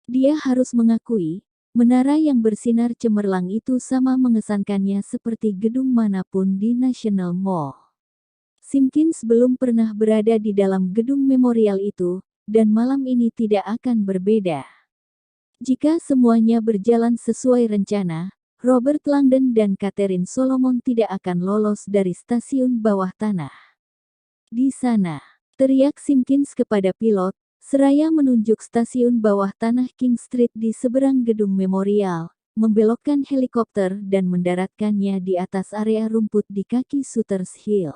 Dia harus mengakui, menara yang bersinar cemerlang itu sama mengesankannya seperti gedung manapun di National Mall. Simpkins belum pernah berada di dalam gedung memorial itu, dan malam ini tidak akan berbeda. Jika semuanya berjalan sesuai rencana, Robert Langdon dan Catherine Solomon tidak akan lolos dari stasiun bawah tanah. Di sana, teriak Simpkins kepada pilot, seraya menunjuk stasiun bawah tanah King Street di seberang gedung memorial, membelokkan helikopter dan mendaratkannya di atas area rumput di kaki Sutter's Hill.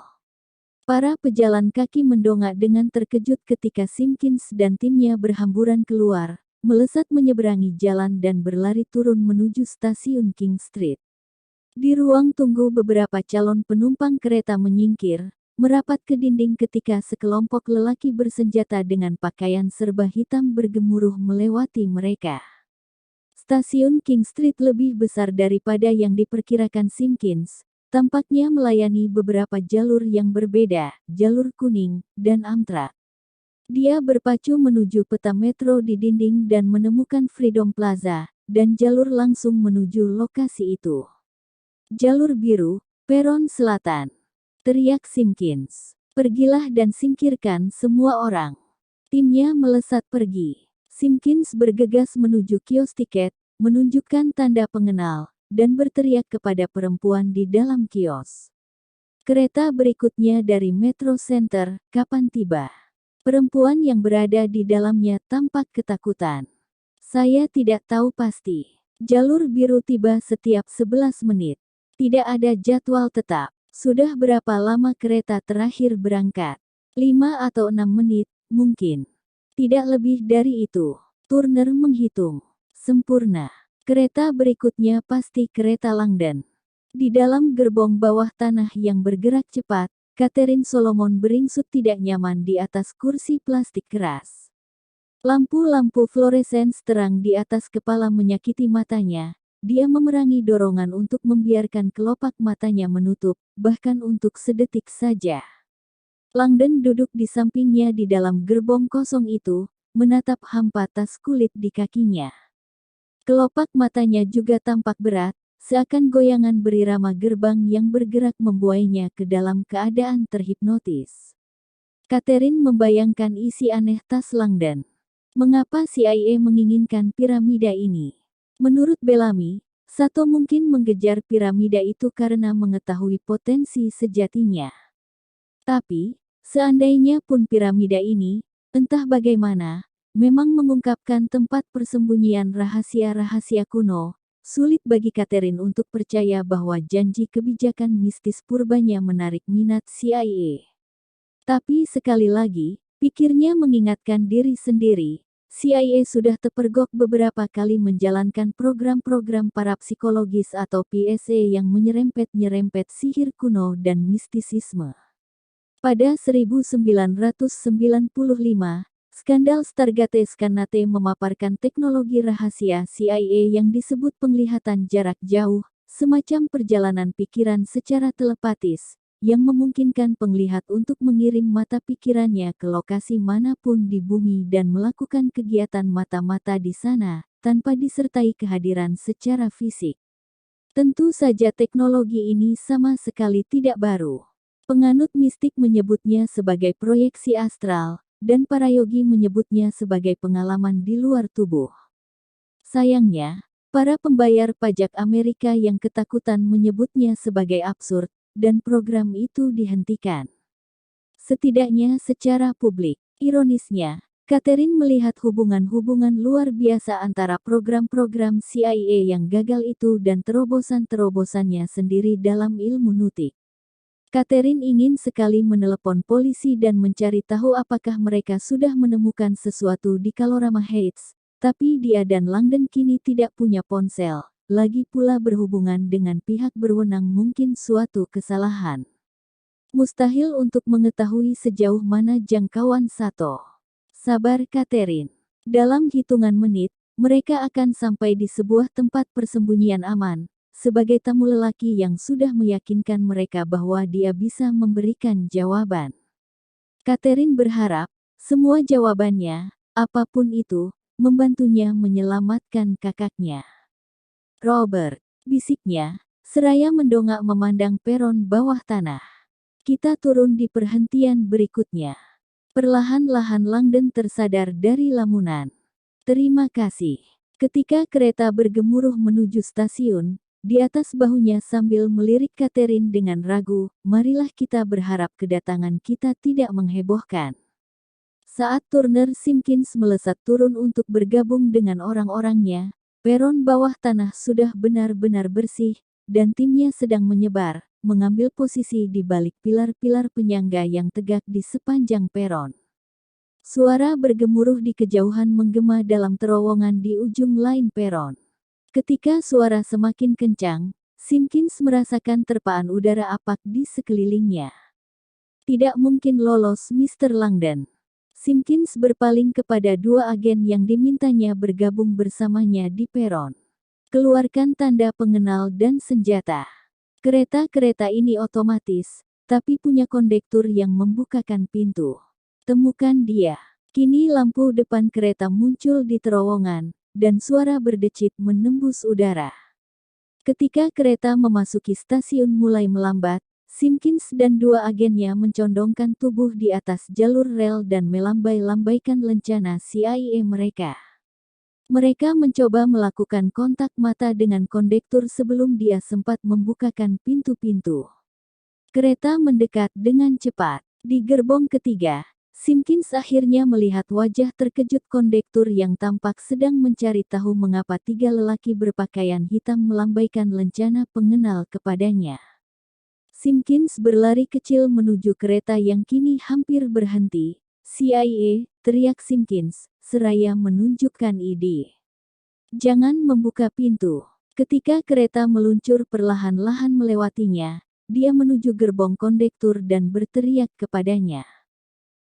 Para pejalan kaki mendongak dengan terkejut ketika Simpkins dan timnya berhamburan keluar, melesat menyeberangi jalan dan berlari turun menuju stasiun King Street. Di ruang tunggu beberapa calon penumpang kereta menyingkir, merapat ke dinding ketika sekelompok lelaki bersenjata dengan pakaian serba hitam bergemuruh melewati mereka. Stasiun King Street lebih besar daripada yang diperkirakan Simpkins. Tampaknya melayani beberapa jalur yang berbeda, jalur kuning, dan Amtrak. Dia berpacu menuju peta metro di dinding dan menemukan Freedom Plaza, dan jalur langsung menuju lokasi itu. Jalur biru, peron selatan. Teriak Simpkins. Pergilah dan singkirkan semua orang. Timnya melesat pergi. Simpkins bergegas menuju kios tiket, menunjukkan tanda pengenal, dan berteriak kepada perempuan di dalam kios. Kereta berikutnya dari Metro Center, kapan tiba? Perempuan yang berada di dalamnya tampak ketakutan. Saya tidak tahu pasti. Jalur biru tiba setiap 11 menit. Tidak ada jadwal tetap. Sudah berapa lama kereta terakhir berangkat? 5 atau 6 menit, mungkin. Tidak lebih dari itu. Turner menghitung. Sempurna. Kereta berikutnya pasti kereta Langdon. Di dalam gerbong bawah tanah yang bergerak cepat, Catherine Solomon beringsut tidak nyaman di atas kursi plastik keras. Lampu-lampu fluoresens terang di atas kepala menyakiti matanya. Dia memerangi dorongan untuk membiarkan kelopak matanya menutup, bahkan untuk sedetik saja. Langdon duduk di sampingnya di dalam gerbong kosong itu, menatap hampa tas kulit di kakinya. Kelopak matanya juga tampak berat, seakan goyangan berirama gerbang yang bergerak membuainya ke dalam keadaan terhipnotis. Catherine membayangkan isi aneh tas Langdon. Mengapa CIA menginginkan piramida ini? Menurut Bellamy, Sato mungkin mengejar piramida itu karena mengetahui potensi sejatinya. Tapi, seandainya pun piramida ini, entah bagaimana, memang mengungkapkan tempat persembunyian rahasia-rahasia kuno, sulit bagi Catherine untuk percaya bahwa janji kebijakan mistis purbanya menarik minat CIA. Tapi sekali lagi, pikirnya mengingatkan diri sendiri, CIA sudah terpergok beberapa kali menjalankan program-program parapsikologis atau PSA yang menyerempet-nyerempet sihir kuno dan mistisisme. Pada 1995, skandal Stargate Scanate memaparkan teknologi rahasia CIA yang disebut penglihatan jarak jauh, semacam perjalanan pikiran secara telepatis, yang memungkinkan penglihat untuk mengirim mata pikirannya ke lokasi manapun di bumi dan melakukan kegiatan mata-mata di sana, tanpa disertai kehadiran secara fisik. Tentu saja teknologi ini sama sekali tidak baru. Penganut mistik menyebutnya sebagai proyeksi astral, dan para yogi menyebutnya sebagai pengalaman di luar tubuh. Sayangnya, para pembayar pajak Amerika yang ketakutan menyebutnya sebagai absurd, dan program itu dihentikan. Setidaknya secara publik. Ironisnya, Catherine melihat hubungan-hubungan luar biasa antara program-program CIA yang gagal itu dan terobosan-terobosannya sendiri dalam ilmu nutik. Catherine ingin sekali menelepon polisi dan mencari tahu apakah mereka sudah menemukan sesuatu di Colorama Heights, tapi dia dan Langdon kini tidak punya ponsel, lagi pula berhubungan dengan pihak berwenang mungkin suatu kesalahan. Mustahil untuk mengetahui sejauh mana jangkauan Sato. Sabar Catherine. Dalam hitungan menit, mereka akan sampai di sebuah tempat persembunyian aman, sebagai tamu lelaki yang sudah meyakinkan mereka bahwa dia bisa memberikan jawaban. Catherine berharap, semua jawabannya, apapun itu, membantunya menyelamatkan kakaknya. Robert, bisiknya, seraya mendongak memandang peron bawah tanah. Kita turun di perhentian berikutnya. Perlahan-lahan Langdon tersadar dari lamunan. Terima kasih. Ketika kereta bergemuruh menuju stasiun, di atas bahunya sambil melirik Catherine dengan ragu, marilah kita berharap kedatangan kita tidak menghebohkan. Saat Turner Simpkins melesat turun untuk bergabung dengan orang-orangnya, peron bawah tanah sudah benar-benar bersih, dan timnya sedang menyebar, mengambil posisi di balik pilar-pilar penyangga yang tegak di sepanjang peron. Suara bergemuruh di kejauhan menggema dalam terowongan di ujung lain peron. Ketika suara semakin kencang, Simpkins merasakan terpaan udara apak di sekelilingnya. Tidak mungkin lolos, Mr. Langdon. Simpkins berpaling kepada dua agen yang dimintanya bergabung bersamanya di peron. Keluarkan tanda pengenal dan senjata. Kereta-kereta ini otomatis, tapi punya kondektur yang membukakan pintu. Temukan dia. Kini lampu depan kereta muncul di terowongan, dan suara berdecit menembus udara. Ketika kereta memasuki stasiun mulai melambat, Simpkins dan dua agennya mencondongkan tubuh di atas jalur rel dan melambai-lambaikan lencana CIA mereka. Mereka mencoba melakukan kontak mata dengan kondektur sebelum dia sempat membukakan pintu-pintu. Kereta mendekat dengan cepat. Di gerbong ketiga, Simpkins akhirnya melihat wajah terkejut kondektur yang tampak sedang mencari tahu mengapa tiga lelaki berpakaian hitam melambaikan lencana pengenal kepadanya. Simpkins berlari kecil menuju kereta yang kini hampir berhenti. CIA, teriak Simpkins, seraya menunjukkan ide. Jangan membuka pintu. Ketika kereta meluncur perlahan-lahan melewatinya, dia menuju gerbong kondektur dan berteriak kepadanya.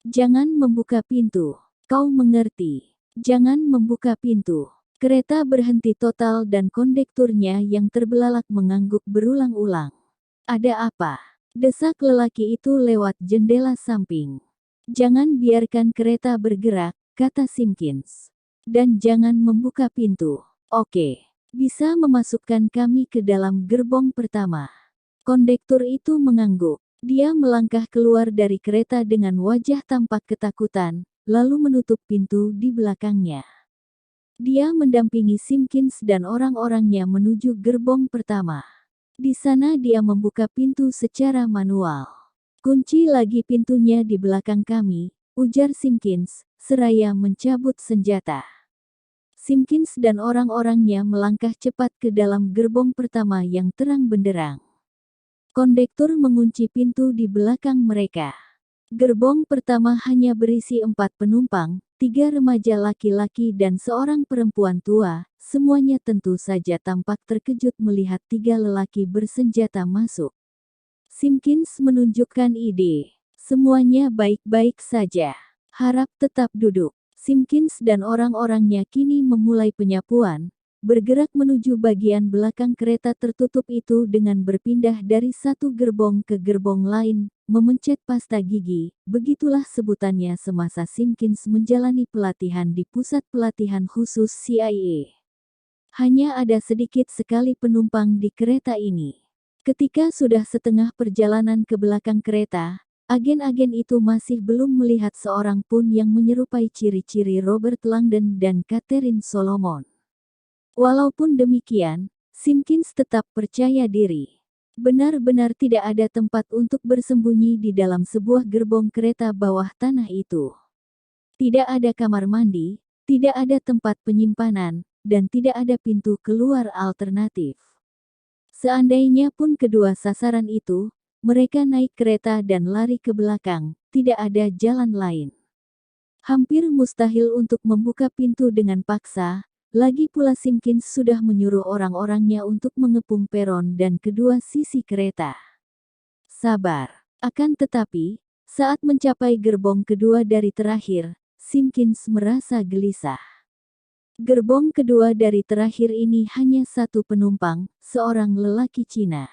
Jangan membuka pintu. Kau mengerti? Jangan membuka pintu. Kereta berhenti total dan kondekturnya yang terbelalak mengangguk berulang-ulang. Ada apa? Desak lelaki itu lewat jendela samping. Jangan biarkan kereta bergerak, kata Simpkins. Dan jangan membuka pintu. Oke. Bisa memasukkan kami ke dalam gerbong pertama. Kondektur itu mengangguk. Dia melangkah keluar dari kereta dengan wajah tampak ketakutan, lalu menutup pintu di belakangnya. Dia mendampingi Simpkins dan orang-orangnya menuju gerbong pertama. Di sana dia membuka pintu secara manual. Kunci lagi pintunya di belakang kami, ujar Simpkins, seraya mencabut senjata. Simpkins dan orang-orangnya melangkah cepat ke dalam gerbong pertama yang terang benderang. Kondektur mengunci pintu di belakang mereka. Gerbong pertama hanya berisi 4 penumpang, 3 remaja laki-laki dan seorang perempuan tua, semuanya tentu saja tampak terkejut melihat 3 lelaki bersenjata masuk. Simpkins menunjukkan ide. Semuanya baik-baik saja. Harap tetap duduk. Simpkins dan orang-orangnya kini memulai penyapuan, bergerak menuju bagian belakang kereta tertutup itu dengan berpindah dari satu gerbong ke gerbong lain, memencet pasta gigi. Begitulah sebutannya semasa Simpkins menjalani pelatihan di pusat pelatihan khusus CIA. Hanya ada sedikit sekali penumpang di kereta ini. Ketika sudah setengah perjalanan ke belakang kereta, agen-agen itu masih belum melihat seorang pun yang menyerupai ciri-ciri Robert Langdon dan Catherine Solomon. Walaupun demikian, Simpkins tetap percaya diri. Benar-benar tidak ada tempat untuk bersembunyi di dalam sebuah gerbong kereta bawah tanah itu. Tidak ada kamar mandi, tidak ada tempat penyimpanan, dan tidak ada pintu keluar alternatif. Seandainya pun kedua sasaran itu, mereka naik kereta dan lari ke belakang, tidak ada jalan lain. Hampir mustahil untuk membuka pintu dengan paksa. Lagi pula Simpkins sudah menyuruh orang-orangnya untuk mengepung peron dan kedua sisi kereta. Sabar. Akan tetapi, saat mencapai gerbong kedua dari terakhir, Simpkins merasa gelisah. Gerbong kedua dari terakhir ini hanya satu penumpang, seorang lelaki Cina.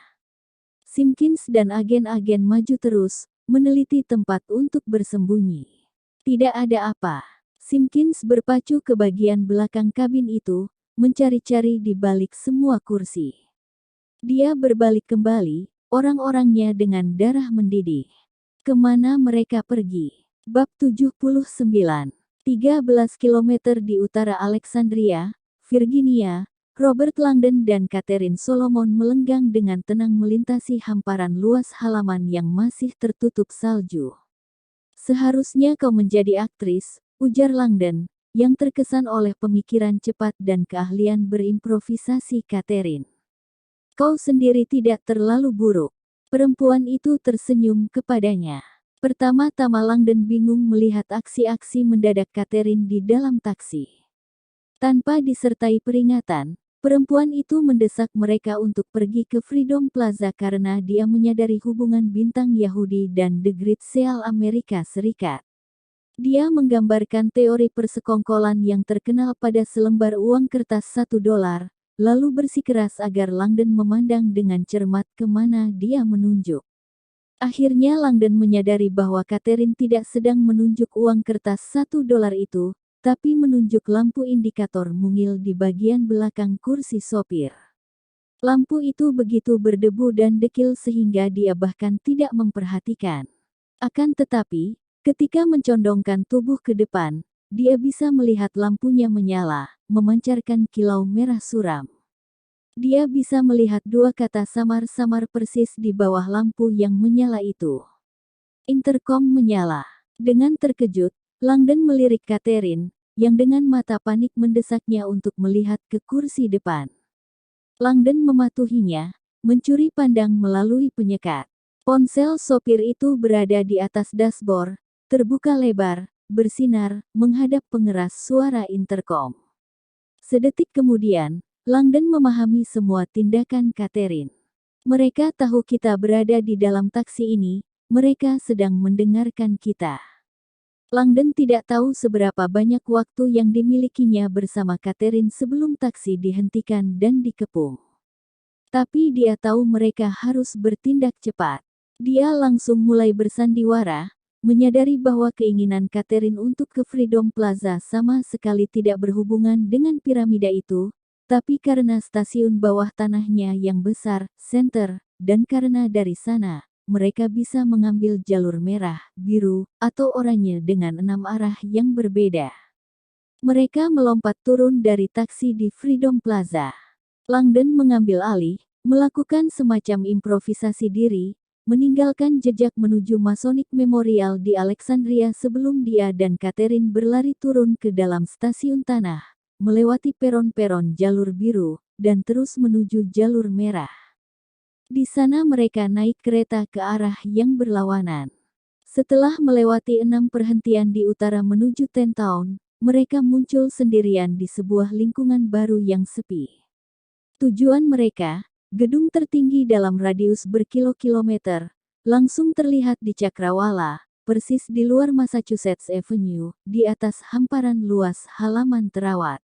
Simpkins dan agen-agen maju terus, meneliti tempat untuk bersembunyi. Tidak ada apa. Simpkins berpacu ke bagian belakang kabin itu, mencari-cari di balik semua kursi. Dia berbalik kembali, orang-orangnya dengan darah mendidih. Kemana mereka pergi? Bab 79. 13 km di utara Alexandria, Virginia, Robert Langdon dan Catherine Solomon melenggang dengan tenang melintasi hamparan luas halaman yang masih tertutup salju. Seharusnya kau menjadi aktris, ujar Langdon, yang terkesan oleh pemikiran cepat dan keahlian berimprovisasi Catherine. Kau sendiri tidak terlalu buruk. Perempuan itu tersenyum kepadanya. Pertama-tama Langdon bingung melihat aksi-aksi mendadak Catherine di dalam taksi. Tanpa disertai peringatan, perempuan itu mendesak mereka untuk pergi ke Freedom Plaza karena dia menyadari hubungan bintang Yahudi dan The Great Seal Amerika Serikat. Dia menggambarkan teori persekongkolan yang terkenal pada selembar uang kertas $1, lalu bersikeras agar Langdon memandang dengan cermat kemana dia menunjuk. Akhirnya Langdon menyadari bahwa Catherine tidak sedang menunjuk uang kertas $1 itu, tapi menunjuk lampu indikator mungil di bagian belakang kursi sopir. Lampu itu begitu berdebu dan dekil sehingga dia bahkan tidak memperhatikan. Akan tetapi, ketika mencondongkan tubuh ke depan, dia bisa melihat lampunya menyala, memancarkan kilau merah suram. Dia bisa melihat dua kata samar-samar persis di bawah lampu yang menyala itu. Intercom menyala. Dengan terkejut, Langdon melirik Catherine, yang dengan mata panik mendesaknya untuk melihat ke kursi depan. Langdon mematuhinya, mencuri pandang melalui penyekat. Ponsel sopir itu berada di atas dashboard, terbuka lebar, bersinar, menghadap pengeras suara intercom. Sedetik kemudian, Langdon memahami semua tindakan Catherine. Mereka tahu kita berada di dalam taksi ini, mereka sedang mendengarkan kita. Langdon tidak tahu seberapa banyak waktu yang dimilikinya bersama Catherine sebelum taksi dihentikan dan dikepung. Tapi dia tahu mereka harus bertindak cepat. Dia langsung mulai bersandiwara, menyadari bahwa keinginan Catherine untuk ke Freedom Plaza sama sekali tidak berhubungan dengan piramida itu, tapi karena stasiun bawah tanahnya yang besar, Center, dan karena dari sana, mereka bisa mengambil jalur merah, biru, atau oranye dengan 6 arah yang berbeda. Mereka melompat turun dari taksi di Freedom Plaza. Langdon mengambil alih, melakukan semacam improvisasi diri, meninggalkan jejak menuju Masonic Memorial di Alexandria sebelum dia dan Catherine berlari turun ke dalam stasiun tanah, melewati peron-peron jalur biru, dan terus menuju jalur merah. Di sana mereka naik kereta ke arah yang berlawanan. Setelah melewati 6 perhentian di utara menuju Tentown, mereka muncul sendirian di sebuah lingkungan baru yang sepi. Tujuan mereka, gedung tertinggi dalam radius berkilo-kilometer, langsung terlihat di cakrawala, persis di luar Massachusetts Avenue, di atas hamparan luas halaman terawat.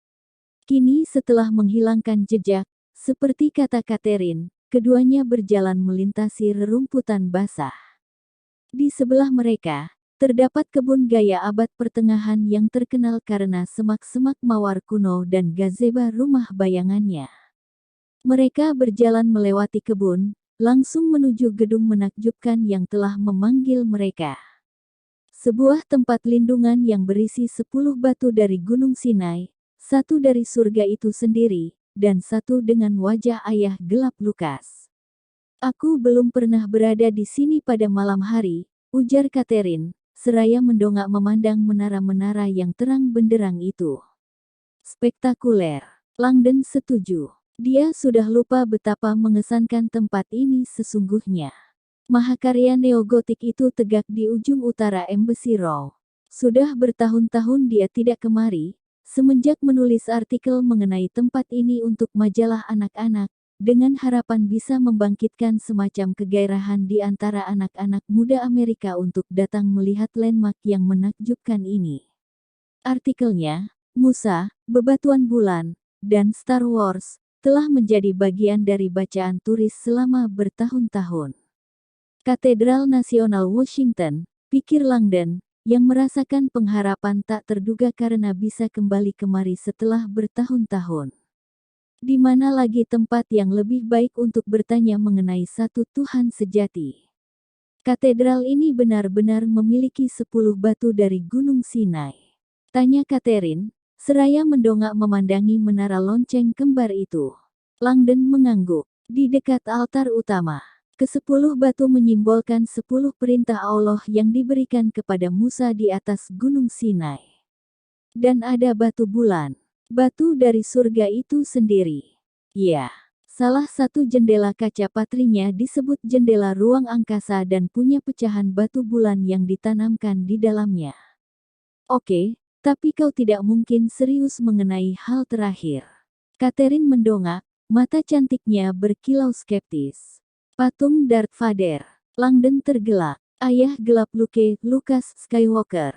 Kini setelah menghilangkan jejak, seperti kata Catherine, keduanya berjalan melintasi rerumputan basah. Di sebelah mereka, terdapat kebun gaya abad pertengahan yang terkenal karena semak-semak mawar kuno dan gazebo rumah bayangannya. Mereka berjalan melewati kebun, langsung menuju gedung menakjubkan yang telah memanggil mereka. Sebuah tempat lindungan yang berisi 10 batu dari Gunung Sinai, satu dari surga itu sendiri, dan satu dengan wajah ayah gelap Lukas. Aku belum pernah berada di sini pada malam hari, ujar Catherine, seraya mendongak memandang menara-menara yang terang benderang itu. Spektakuler. Langdon setuju. Dia sudah lupa betapa mengesankan tempat ini sesungguhnya. Mahakarya neogotik itu tegak di ujung utara Embassy Row. Sudah bertahun-tahun dia tidak kemari, semenjak menulis artikel mengenai tempat ini untuk majalah anak-anak, dengan harapan bisa membangkitkan semacam kegairahan di antara anak-anak muda Amerika untuk datang melihat landmark yang menakjubkan ini. Artikelnya, Musa, Bebatuan Bulan, dan Star Wars, telah menjadi bagian dari bacaan turis selama bertahun-tahun. Katedral Nasional Washington, pikir Langdon, yang merasakan pengharapan tak terduga karena bisa kembali kemari setelah bertahun-tahun. Di mana lagi tempat yang lebih baik untuk bertanya mengenai satu Tuhan sejati? Katedral ini benar-benar memiliki 10 batu dari Gunung Sinai. Tanya Catherine, seraya mendongak memandangi menara lonceng kembar itu. Langdon mengangguk. Di dekat altar utama, ke-10 batu menyimbolkan 10 perintah Allah yang diberikan kepada Musa di atas Gunung Sinai. Dan ada batu bulan, batu dari surga itu sendiri. Ya, salah satu jendela kaca patrinya disebut jendela ruang angkasa dan punya pecahan batu bulan yang ditanamkan di dalamnya. Oke, tapi kau tidak mungkin serius mengenai hal terakhir. Catherine mendongak, mata cantiknya berkilau skeptis. Patung Darth Vader. Langdon tergelak. Ayah gelap Luke, Lucas Skywalker.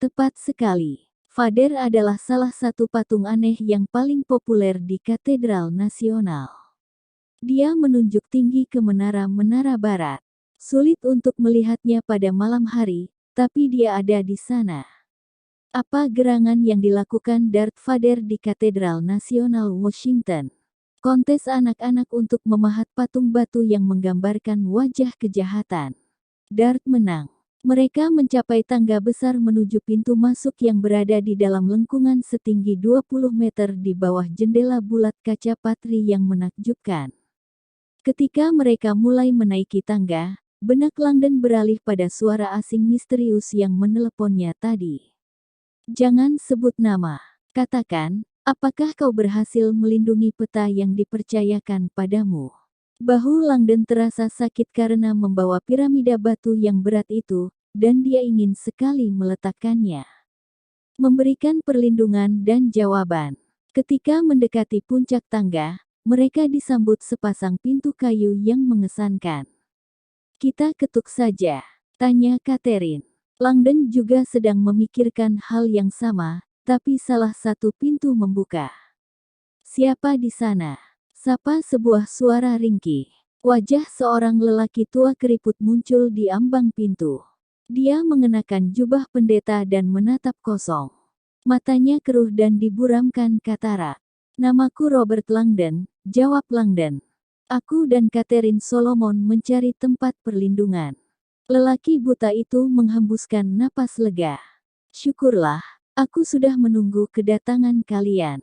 Tepat sekali. Vader adalah salah satu patung aneh yang paling populer di Katedral Nasional. Dia menunjuk tinggi ke menara-menara barat. Sulit untuk melihatnya pada malam hari, tapi dia ada di sana. Apa gerangan yang dilakukan Darth Vader di Katedral Nasional Washington? Kontes anak-anak untuk memahat patung batu yang menggambarkan wajah kejahatan. Darth menang. Mereka mencapai tangga besar menuju pintu masuk yang berada di dalam lengkungan setinggi 20 meter di bawah jendela bulat kaca patri yang menakjubkan. Ketika mereka mulai menaiki tangga, benak Langdon beralih pada suara asing misterius yang meneleponnya tadi. Jangan sebut nama. Katakan, apakah kau berhasil melindungi peta yang dipercayakan padamu? Bahu Langdon terasa sakit karena membawa piramida batu yang berat itu, dan dia ingin sekali meletakkannya. Memberikan perlindungan dan jawaban. Ketika mendekati puncak tangga, mereka disambut sepasang pintu kayu yang mengesankan. Kita ketuk saja, tanya Catherine. Langdon juga sedang memikirkan hal yang sama, tapi salah satu pintu membuka. Siapa di sana? Sapa sebuah suara ringkih. Wajah seorang lelaki tua keriput muncul di ambang pintu. Dia mengenakan jubah pendeta dan menatap kosong. Matanya keruh dan diburamkan katarak. Namaku Robert Langdon, jawab Langdon. Aku dan Catherine Solomon mencari tempat perlindungan. Lelaki buta itu menghembuskan napas lega. Syukurlah, aku sudah menunggu kedatangan kalian.